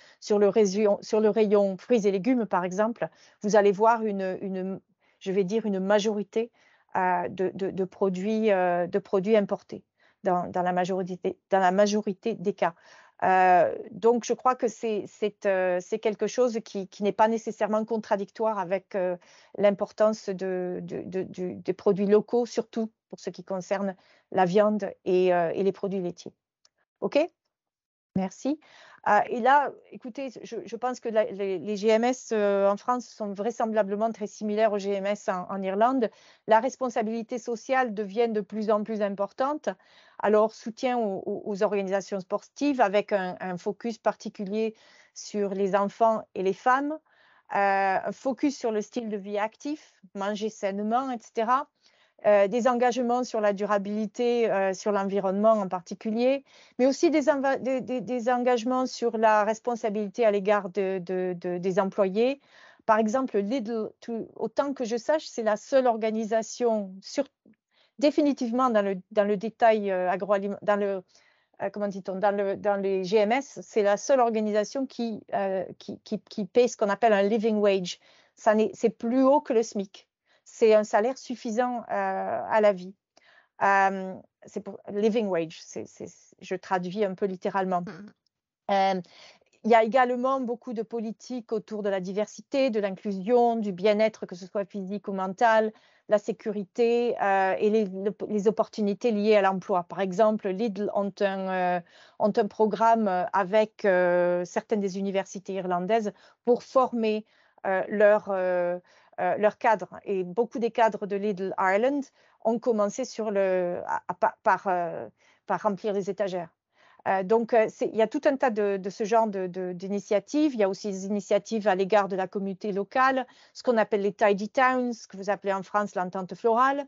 Speaker 2: rayon fruits et légumes, par exemple, vous allez voir je vais dire une majorité de produits importés dans la majorité des cas. Donc, je crois que c'est quelque chose qui n'est pas nécessairement contradictoire avec l'importance des produits locaux, surtout pour ce qui concerne la viande et les produits laitiers. OK? Merci. Et là, écoutez, je pense que les GMS en France sont vraisemblablement très similaires aux GMS en Irlande. La responsabilité sociale devient de plus en plus importante. Alors, soutien aux organisations sportives avec un focus particulier sur les enfants et les femmes, un focus sur le style de vie actif, manger sainement, etc. Des engagements sur la durabilité, sur l'environnement en particulier, mais aussi des engagements sur la responsabilité à l'égard des employés. Par exemple, Lidl, autant que je sache, c'est la seule organisation définitivement dans le détail agroalimentaire, comment dit-on, dans les GMS, c'est la seule organisation qui paie ce qu'on appelle un living wage. C'est plus haut que le SMIC. C'est un salaire suffisant à la vie. C'est pour living wage, je traduis un peu littéralement. Il y a également beaucoup de politiques autour de la diversité, de l'inclusion, du bien-être, que ce soit physique ou mental, la sécurité et les opportunités liées à l'emploi. Par exemple, Lidl ont un programme avec certaines des universités irlandaises pour former leurs cadres. Et beaucoup des cadres de Lidl Ireland ont commencé par remplir les étagères. Donc, il y a tout un tas de ce genre d'initiatives. Il y a aussi des initiatives à l'égard de la communauté locale, ce qu'on appelle les Tidy Towns, ce que vous appelez en France l'entente florale.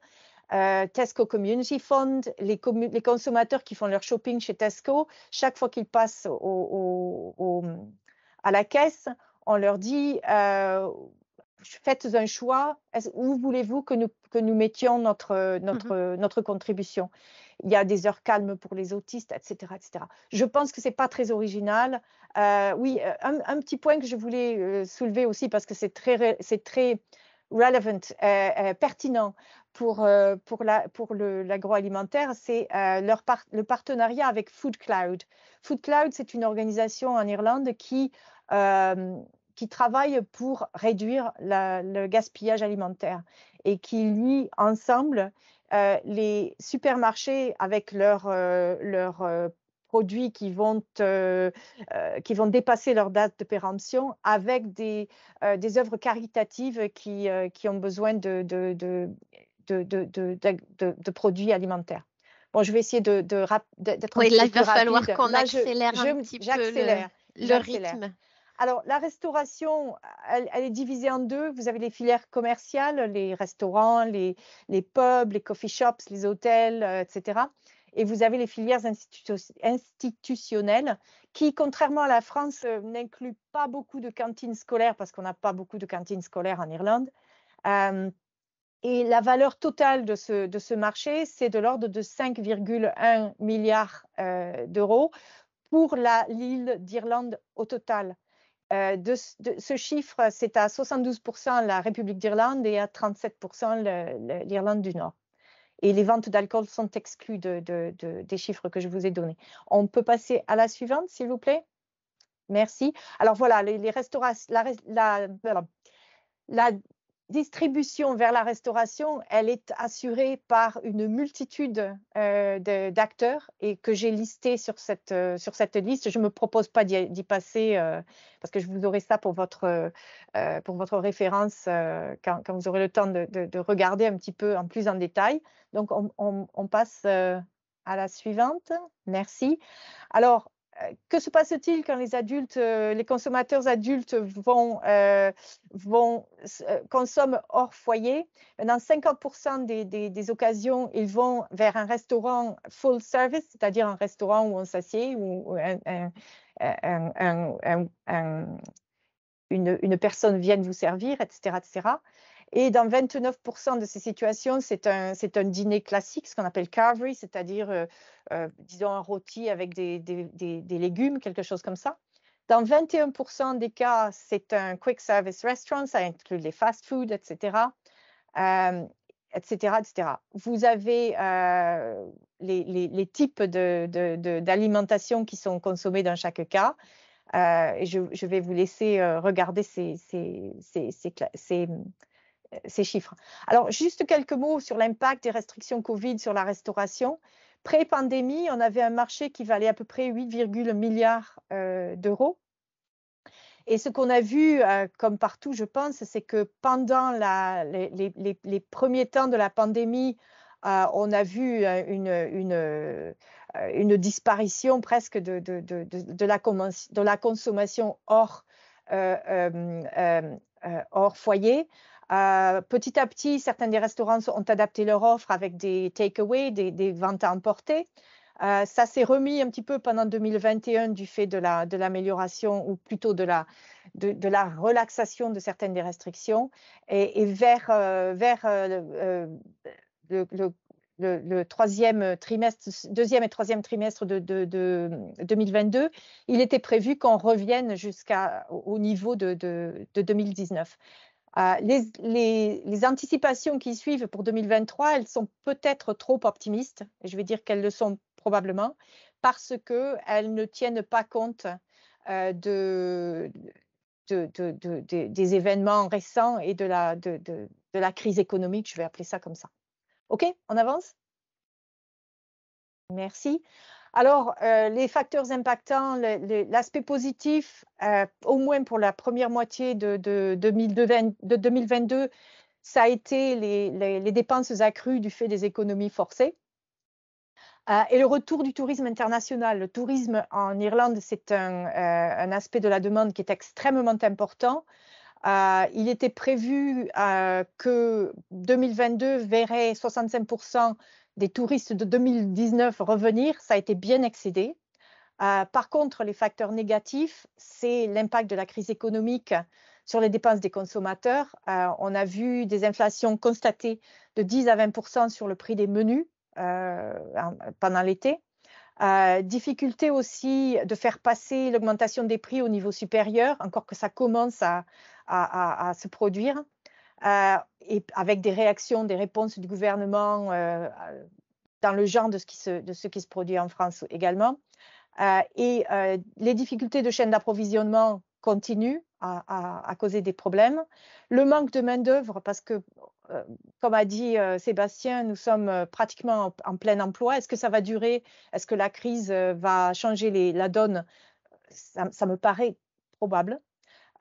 Speaker 2: Tesco Community Fund, les consommateurs qui font leur shopping chez Tesco, chaque fois qu'ils passent à la caisse, on leur dit faites un choix, où voulez-vous que nous mettions notre contribution? Il y a des heures calmes pour les autistes, etc. etc. Je pense que ce n'est pas très original. Oui, un petit point que je voulais soulever aussi, parce que c'est très relevant, pertinent pour l'agroalimentaire, c'est le partenariat avec Food Cloud. Food Cloud, c'est une organisation en Irlande qui travaille pour réduire le gaspillage alimentaire et qui lie ensemble les supermarchés avec leurs produits qui vont dépasser leur date de péremption avec des œuvres caritatives qui ont besoin de produits alimentaires. Bon, je vais essayer d'être un petit peu plus rapide.
Speaker 1: Oui, là, il va falloir qu'on accélère un petit peu le rythme.
Speaker 2: Alors, la restauration, elle est divisée en deux. Vous avez les filières commerciales, les restaurants, les pubs, les coffee shops, les hôtels, etc. Et vous avez les filières institutionnelles qui, contrairement à la France, n'incluent pas beaucoup de cantines scolaires parce qu'on n'a pas beaucoup de cantines scolaires en Irlande. Et la valeur totale de ce marché, c'est de l'ordre de 5,1 milliards d'euros pour l'île d'Irlande au total. Ce chiffre, c'est à 72% la République d'Irlande et à 37% l'Irlande du Nord. Et les ventes d'alcool sont exclues des chiffres que je vous ai donnés. On peut passer à la suivante, s'il vous plaît. Merci. Alors voilà, les restaurations, la distribution vers la restauration, elle est assurée par une multitude d'acteurs et que j'ai listé sur cette liste. Je ne me propose pas d'y passer parce que je vous aurai ça pour votre référence quand vous aurez le temps de regarder un petit peu en plus en détail. Donc, on passe à la suivante. Merci. Alors, que se passe-t-il quand les consommateurs adultes consomment hors foyer? Dans 50% des occasions, ils vont vers un restaurant full service, c'est-à-dire un restaurant où on s'assied, où une personne vient vous servir, etc., etc. Et dans 29% de ces situations, c'est un dîner classique, ce qu'on appelle carvery, c'est-à-dire, disons, un rôti avec des légumes, quelque chose comme ça. Dans 21% des cas, c'est un quick service restaurant, ça inclut les fast-food, etc., etc., etc. Vous avez les types d'alimentation qui sont consommés dans chaque cas. Et je vais vous laisser regarder ces chiffres. Alors, juste quelques mots sur l'impact des restrictions Covid sur la restauration. Pré-pandémie, on avait un marché qui valait à peu près 8,1 milliards d'euros. Et ce qu'on a vu, comme partout, je pense, c'est que pendant les premiers temps de la pandémie, on a vu une disparition presque de la consommation hors foyer. Petit à petit, certains des restaurants ont adapté leur offre avec des take-away, des ventes à emporter. Ça s'est remis un petit peu pendant 2021 du fait de l'amélioration ou plutôt de la relaxation de certaines des restrictions et vers le deuxième et troisième trimestre de 2022, il était prévu qu'on revienne jusqu'au niveau de 2019. Les anticipations qui suivent pour 2023, elles sont peut-être trop optimistes, et je vais dire qu'elles le sont probablement, parce qu'elles ne tiennent pas compte des événements récents et de la crise économique, je vais appeler ça comme ça. OK, on avance? Merci. Alors, les facteurs impactants, l'aspect positif, au moins pour la première moitié de 2022, ça a été les dépenses accrues du fait des économies forcées. Et le retour du tourisme international. Le tourisme en Irlande, c'est un aspect de la demande qui est extrêmement important. Il était prévu que 2022 verrait 65% des touristes de 2019 revenir. Ça a été bien excédé. Par contre, les facteurs négatifs, c'est l'impact de la crise économique sur les dépenses des consommateurs. On a vu des inflations constatées de 10 à 20% sur le prix des menus pendant l'été. Difficulté aussi de faire passer l'augmentation des prix au niveau supérieur, encore que ça commence à se produire, et avec des réactions, des réponses du gouvernement dans le genre de ce qui se produit en France également. Les difficultés de chaîne d'approvisionnement continuent à causer des problèmes. Le manque de main-d'œuvre, parce que, comme a dit Sébastien, nous sommes pratiquement en plein emploi. Est-ce que ça va durer? Est-ce que la crise va changer la donne? Ça me paraît probable.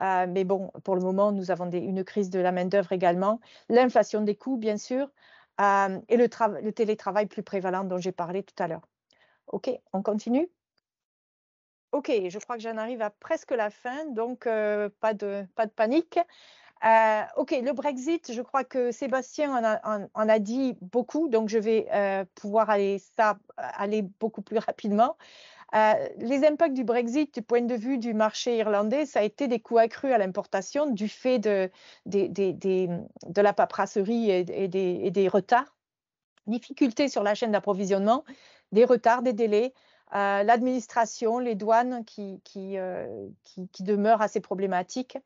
Speaker 2: Mais bon, pour le moment, nous avons une crise de la main-d'œuvre également. L'inflation des coûts, bien sûr, et le télétravail plus prévalent dont j'ai parlé tout à l'heure. OK, on continue? OK, je crois que j'en arrive à presque la fin, donc pas de panique. OK, le Brexit, je crois que Sébastien en a dit beaucoup, donc je vais pouvoir aller beaucoup plus rapidement. Les impacts du Brexit du point de vue du marché irlandais, ça a été des coûts accrus à l'importation du fait de la paperasserie et des retards, difficultés sur la chaîne d'approvisionnement, des retards, des délais, l'administration, les douanes qui demeurent assez problématiques,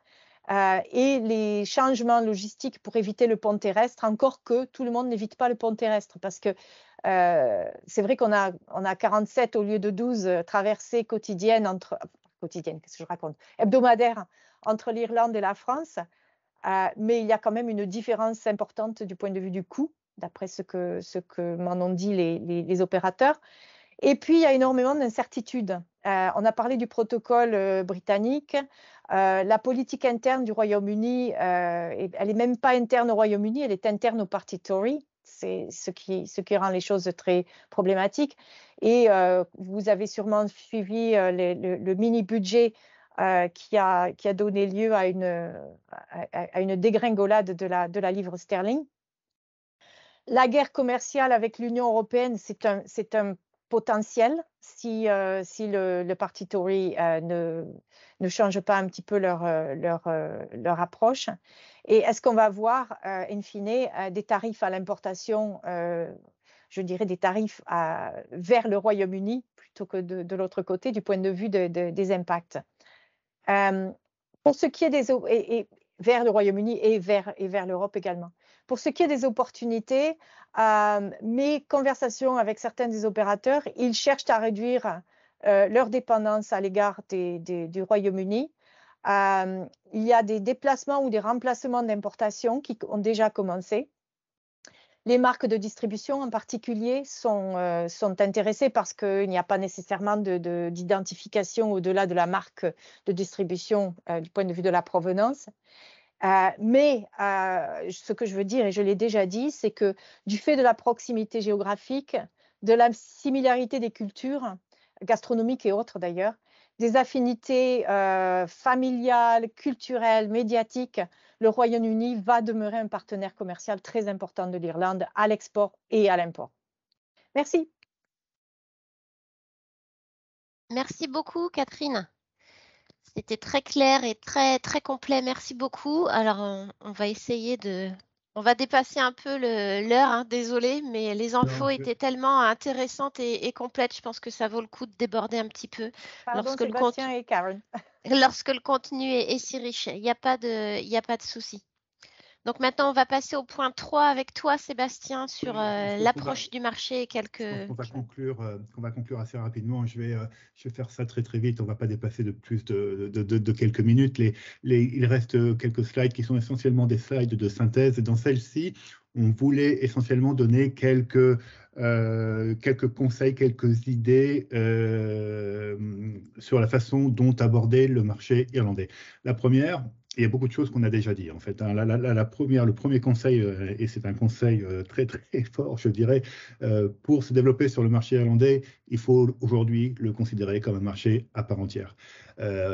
Speaker 2: et les changements logistiques pour éviter le pont terrestre, encore que tout le monde n'évite pas le pont terrestre, parce que c'est vrai qu'on a 47 au lieu de 12 traversées quotidiennes, qu'est-ce que je raconte, hebdomadaires entre l'Irlande et la France, mais il y a quand même une différence importante du point de vue du coût, d'après ce que m'en ont dit les opérateurs. Et puis, il y a énormément d'incertitudes. On a parlé du protocole britannique. La politique interne du Royaume-Uni, elle n'est même pas interne au Royaume-Uni, elle est interne au parti Tory. C'est ce qui rend les choses très problématiques. Et vous avez sûrement suivi le mini-budget qui a donné lieu à une dégringolade de la livre sterling. La guerre commerciale avec l'Union européenne, c'est un potentiel si le parti Tory ne change pas un petit peu leur approche. Et est-ce qu'on va voir, in fine, des tarifs à l'importation, je dirais des tarifs vers le Royaume-Uni plutôt que de l'autre côté, du point de vue des impacts. Pour ce qui est vers le Royaume-Uni et vers l'Europe également. Pour ce qui est des opportunités, mes conversations avec certains des opérateurs, ils cherchent à réduire leur dépendance à l'égard du Royaume-Uni. Il y a des déplacements ou des remplacements d'importation qui ont déjà commencé. Les marques de distribution en particulier sont intéressées parce qu'il n'y a pas nécessairement d'identification au-delà de la marque de distribution du point de vue de la provenance. Mais ce que je veux dire, et je l'ai déjà dit, c'est que du fait de la proximité géographique, de la similarité des cultures, gastronomiques et autres d'ailleurs, des affinités familiales, culturelles, médiatiques, le Royaume-Uni va demeurer un partenaire commercial très important de l'Irlande à l'export et à l'import. Merci.
Speaker 1: Merci beaucoup, Catherine. C'était très clair et très, très complet. Merci beaucoup. Alors, on va essayer de On va dépasser un peu l'heure, hein, désolé, mais les
Speaker 3: Non,
Speaker 1: infos étaient tellement intéressantes et complètes, je pense que ça vaut le coup de déborder un petit peu
Speaker 2: Pardon,
Speaker 1: lorsque
Speaker 2: Sébastien et Karen.
Speaker 1: lorsque le contenu est si riche. Il y a pas de souci. Donc maintenant, on va passer au point 3 avec toi, Sébastien, sur
Speaker 3: je pense qu'on va,
Speaker 1: l'approche du marché et
Speaker 3: je pense
Speaker 1: quelques...
Speaker 3: qu'on va conclure assez rapidement. Je vais faire ça très très vite. On ne va pas dépasser de plus de quelques minutes. Il reste quelques slides qui sont essentiellement des slides de synthèse. Et dans celle-ci, on voulait essentiellement donner quelques conseils, quelques idées sur la façon dont aborder le marché irlandais. La première, il y a beaucoup de choses qu'on a déjà dit en fait, hein. Le premier conseil, et c'est un conseil très très fort, je dirais, pour se développer sur le marché irlandais, il faut aujourd'hui le considérer comme un marché à part entière.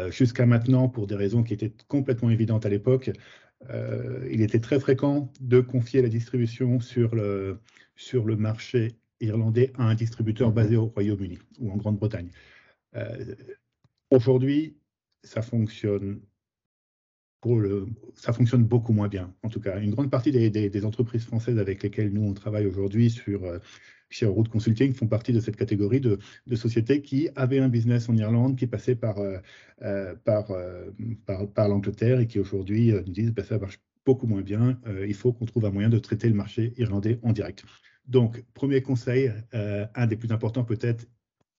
Speaker 3: Jusqu'à maintenant, pour des raisons qui étaient complètement évidentes à l'époque, il était très fréquent de confier la distribution sur le marché irlandais à un distributeur basé au Royaume-Uni ou en Grande-Bretagne. Aujourd'hui, ça fonctionne ça fonctionne beaucoup moins bien. En tout cas, une grande partie des entreprises françaises avec lesquelles nous on travaille aujourd'hui chez Route Consulting font partie de cette catégorie de sociétés qui avaient un business en Irlande, qui passait par l'Angleterre et qui aujourd'hui nous disent bah, ça marche beaucoup moins bien. Il faut qu'on trouve un moyen de traiter le marché irlandais en direct. Donc, premier conseil, un des plus importants peut-être,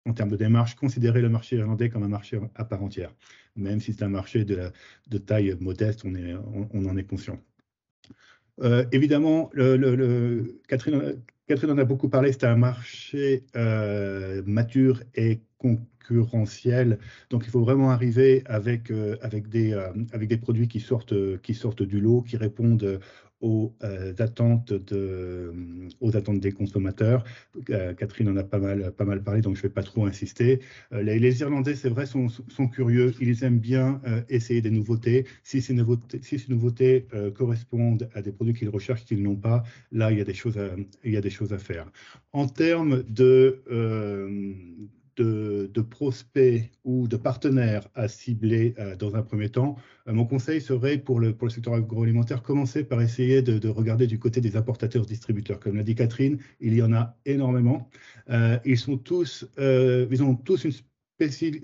Speaker 3: en termes de démarche, considérer le marché irlandais comme un marché à part entière. Même si c'est un marché de taille modeste, on en est conscient. Évidemment, Catherine en a beaucoup parlé, c'est un marché mature et concurrentiel. Donc, il faut vraiment arriver avec des produits qui sortent du lot, qui répondent aux attentes des consommateurs. Catherine en a pas mal parlé, donc je ne vais pas trop insister. Les Irlandais, c'est vrai, sont curieux. Ils aiment bien essayer des nouveautés. Si ces nouveautés correspondent à des produits qu'ils recherchent qu'ils n'ont pas, là, il y a des choses à faire. En termes de prospects ou de partenaires à cibler dans un premier temps, mon conseil serait pour le secteur agroalimentaire, commencer par essayer de regarder du côté des importateurs-distributeurs. Comme l'a dit Catherine, il y en a énormément. Ils ont tous une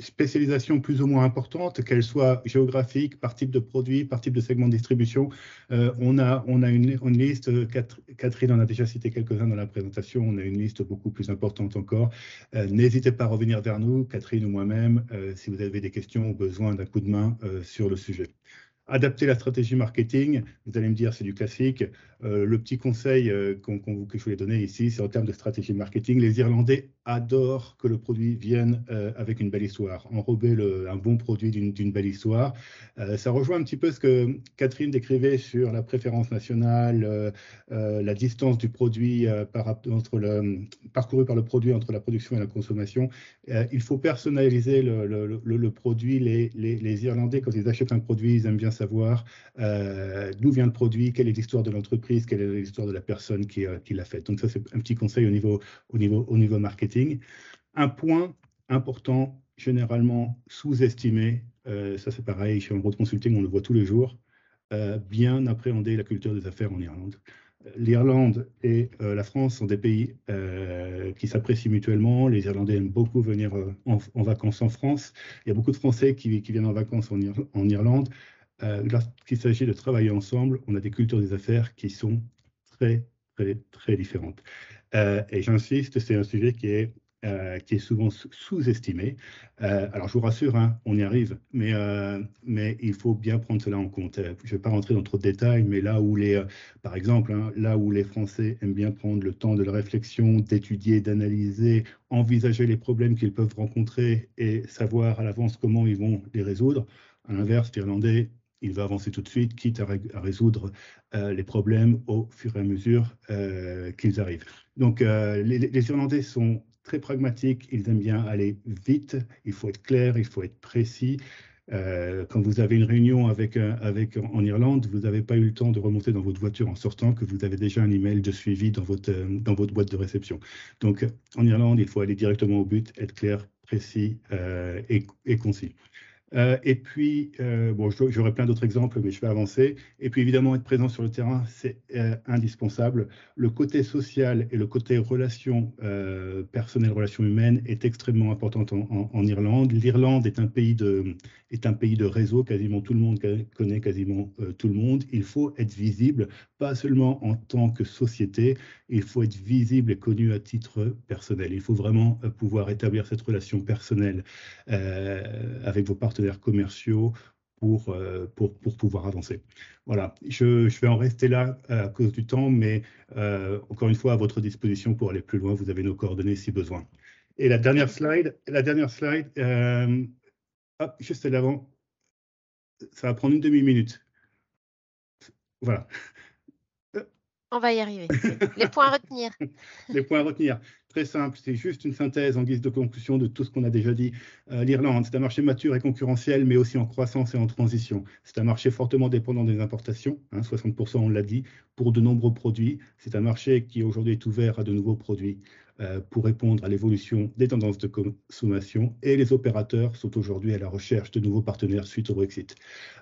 Speaker 3: spécialisation plus ou moins importante, qu'elle soit géographique, par type de produit, par type de segment de distribution. On a une liste, Catherine en a déjà cité quelques-uns dans la présentation, on a une liste beaucoup plus importante encore. N'hésitez pas à revenir vers nous, Catherine ou moi-même, si vous avez des questions ou besoin d'un coup de main sur le sujet. Adapter la stratégie marketing, vous allez me dire c'est du classique. Le petit conseil que je voulais donner ici, c'est en termes de stratégie marketing. Les Irlandais adorent que le produit vienne avec une belle histoire, enrober un bon produit d'une belle histoire. Ça rejoint un petit peu ce que Catherine décrivait sur la préférence nationale, la distance du produit parcourue par le produit entre la production et la consommation. Il faut personnaliser le produit. Les Irlandais, quand ils achètent un produit, ils aiment bien savoir d'où vient le produit, quelle est l'histoire de l'entreprise, quelle est l'histoire de la personne qui l'a fait. Donc ça, c'est un petit conseil au niveau marketing. Un point important, généralement sous-estimé, ça c'est pareil, chez Road Consulting, on le voit tous les jours, bien appréhender la culture des affaires en Irlande. L'Irlande et la France sont des pays qui s'apprécient mutuellement. Les Irlandais aiment beaucoup venir en vacances en France. Il y a beaucoup de Français qui viennent en vacances en Irlande. Lorsqu'il s'agit de travailler ensemble, on a des cultures des affaires qui sont très, très, très différentes. Et j'insiste, c'est un sujet qui est souvent sous-estimé. Alors, je vous rassure, hein, on y arrive, mais il faut bien prendre cela en compte. Je ne vais pas rentrer dans trop de détails, mais par exemple, hein, là où les Français aiment bien prendre le temps de la réflexion, d'étudier, d'analyser, envisager les problèmes qu'ils peuvent rencontrer et savoir à l'avance comment ils vont les résoudre, à l'inverse, l'Irlandais, il va avancer tout de suite, quitte à résoudre les problèmes au fur et à mesure qu'ils arrivent. Donc, les Irlandais sont très pragmatiques, ils aiment bien aller vite, il faut être clair, il faut être précis. Quand vous avez une réunion en Irlande, vous n'avez pas eu le temps de remonter dans votre voiture en sortant, que vous avez déjà un email de suivi dans votre boîte de réception. Donc, en Irlande, il faut aller directement au but, être clair, précis et concis. Et puis, bon, j'aurais plein d'autres exemples, mais je vais avancer. Et puis, évidemment, être présent sur le terrain, c'est indispensable. Le côté social et le côté relations personnelles, relations humaines est extrêmement important en Irlande. L'Irlande est un pays de réseau. Quasiment tout le monde connaît quasiment tout le monde. Il faut être visible, pas seulement en tant que société, il faut être visible et connu à titre personnel. Il faut vraiment pouvoir établir cette relation personnelle avec vos partenaires commerciaux pour pouvoir avancer. Voilà, je vais en rester là à cause du temps, mais encore une fois, à votre disposition pour aller plus loin, vous avez nos coordonnées si besoin. Et la dernière slide, hop, juste l'avant, ça va prendre une demi-minute. Voilà.
Speaker 1: On va y arriver. Les points à retenir.
Speaker 3: Les points à retenir, très simple, c'est juste une synthèse en guise de conclusion de tout ce qu'on a déjà dit. L'Irlande, c'est un marché mature et concurrentiel, mais aussi en croissance et en transition. C'est un marché fortement dépendant des importations, 60%, on l'a dit, pour de nombreux produits. C'est un marché qui aujourd'hui est ouvert à de nouveaux produits pour répondre à l'évolution des tendances de consommation. Et les opérateurs sont aujourd'hui à la recherche de nouveaux partenaires suite au Brexit.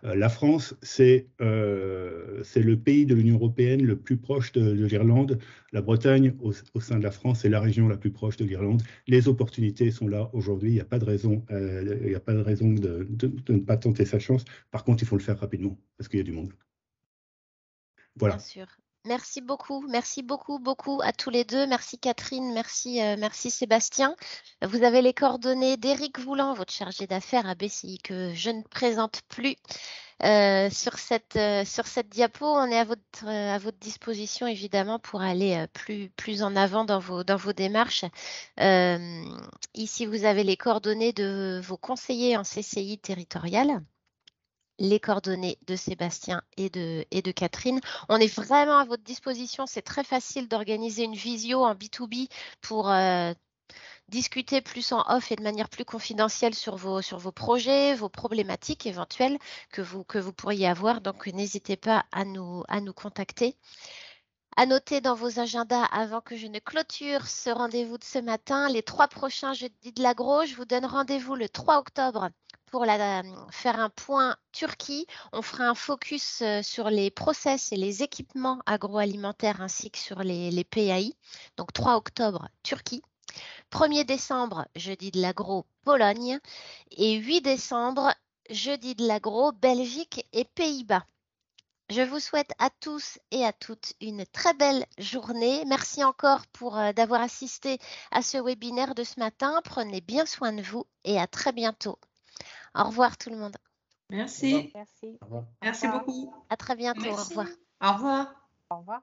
Speaker 3: La France, c'est le pays de l'Union européenne le plus proche de l'Irlande. La Bretagne, au sein de la France, c'est la région la plus proche de l'Irlande. Les opportunités sont là aujourd'hui. Il n'y a pas de raison, de ne pas tenter sa chance. Par contre, il faut le faire rapidement parce qu'il y a du monde. Voilà.
Speaker 1: Bien sûr. Merci beaucoup à tous les deux. Merci Catherine, merci Sébastien. Vous avez les coordonnées d'Éric Voulant, votre chargé d'affaires à BCI, que je ne présente plus sur cette diapo. On est à votre disposition évidemment pour aller plus en avant dans vos démarches. Ici, vous avez les coordonnées de vos conseillers en CCI territorial, les coordonnées de Sébastien et de Catherine. On est vraiment à votre disposition. C'est très facile d'organiser une visio en B2B pour discuter plus en off et de manière plus confidentielle sur vos projets, vos problématiques éventuelles que vous pourriez avoir. Donc, n'hésitez pas à nous contacter. À noter dans vos agendas, avant que je ne clôture ce rendez-vous de ce matin, les 3 prochains jeudis de l'agro. Je vous donne rendez-vous le 3 octobre pour faire un point Turquie. On fera un focus sur les process et les équipements agroalimentaires ainsi que sur les PAI. Donc 3 octobre, Turquie. 1er décembre, jeudi de l'agro, Pologne. Et 8 décembre, jeudi de l'agro, Belgique et Pays-Bas. Je vous souhaite à tous et à toutes une très belle journée. Merci encore d'avoir assisté à ce webinaire de ce matin. Prenez bien soin de vous et à très bientôt. Au revoir tout le monde.
Speaker 4: Merci.
Speaker 2: Merci.
Speaker 3: Au revoir.
Speaker 4: Merci beaucoup.
Speaker 1: À très bientôt.
Speaker 4: Merci.
Speaker 1: Au revoir.
Speaker 4: Au revoir.
Speaker 2: Au revoir.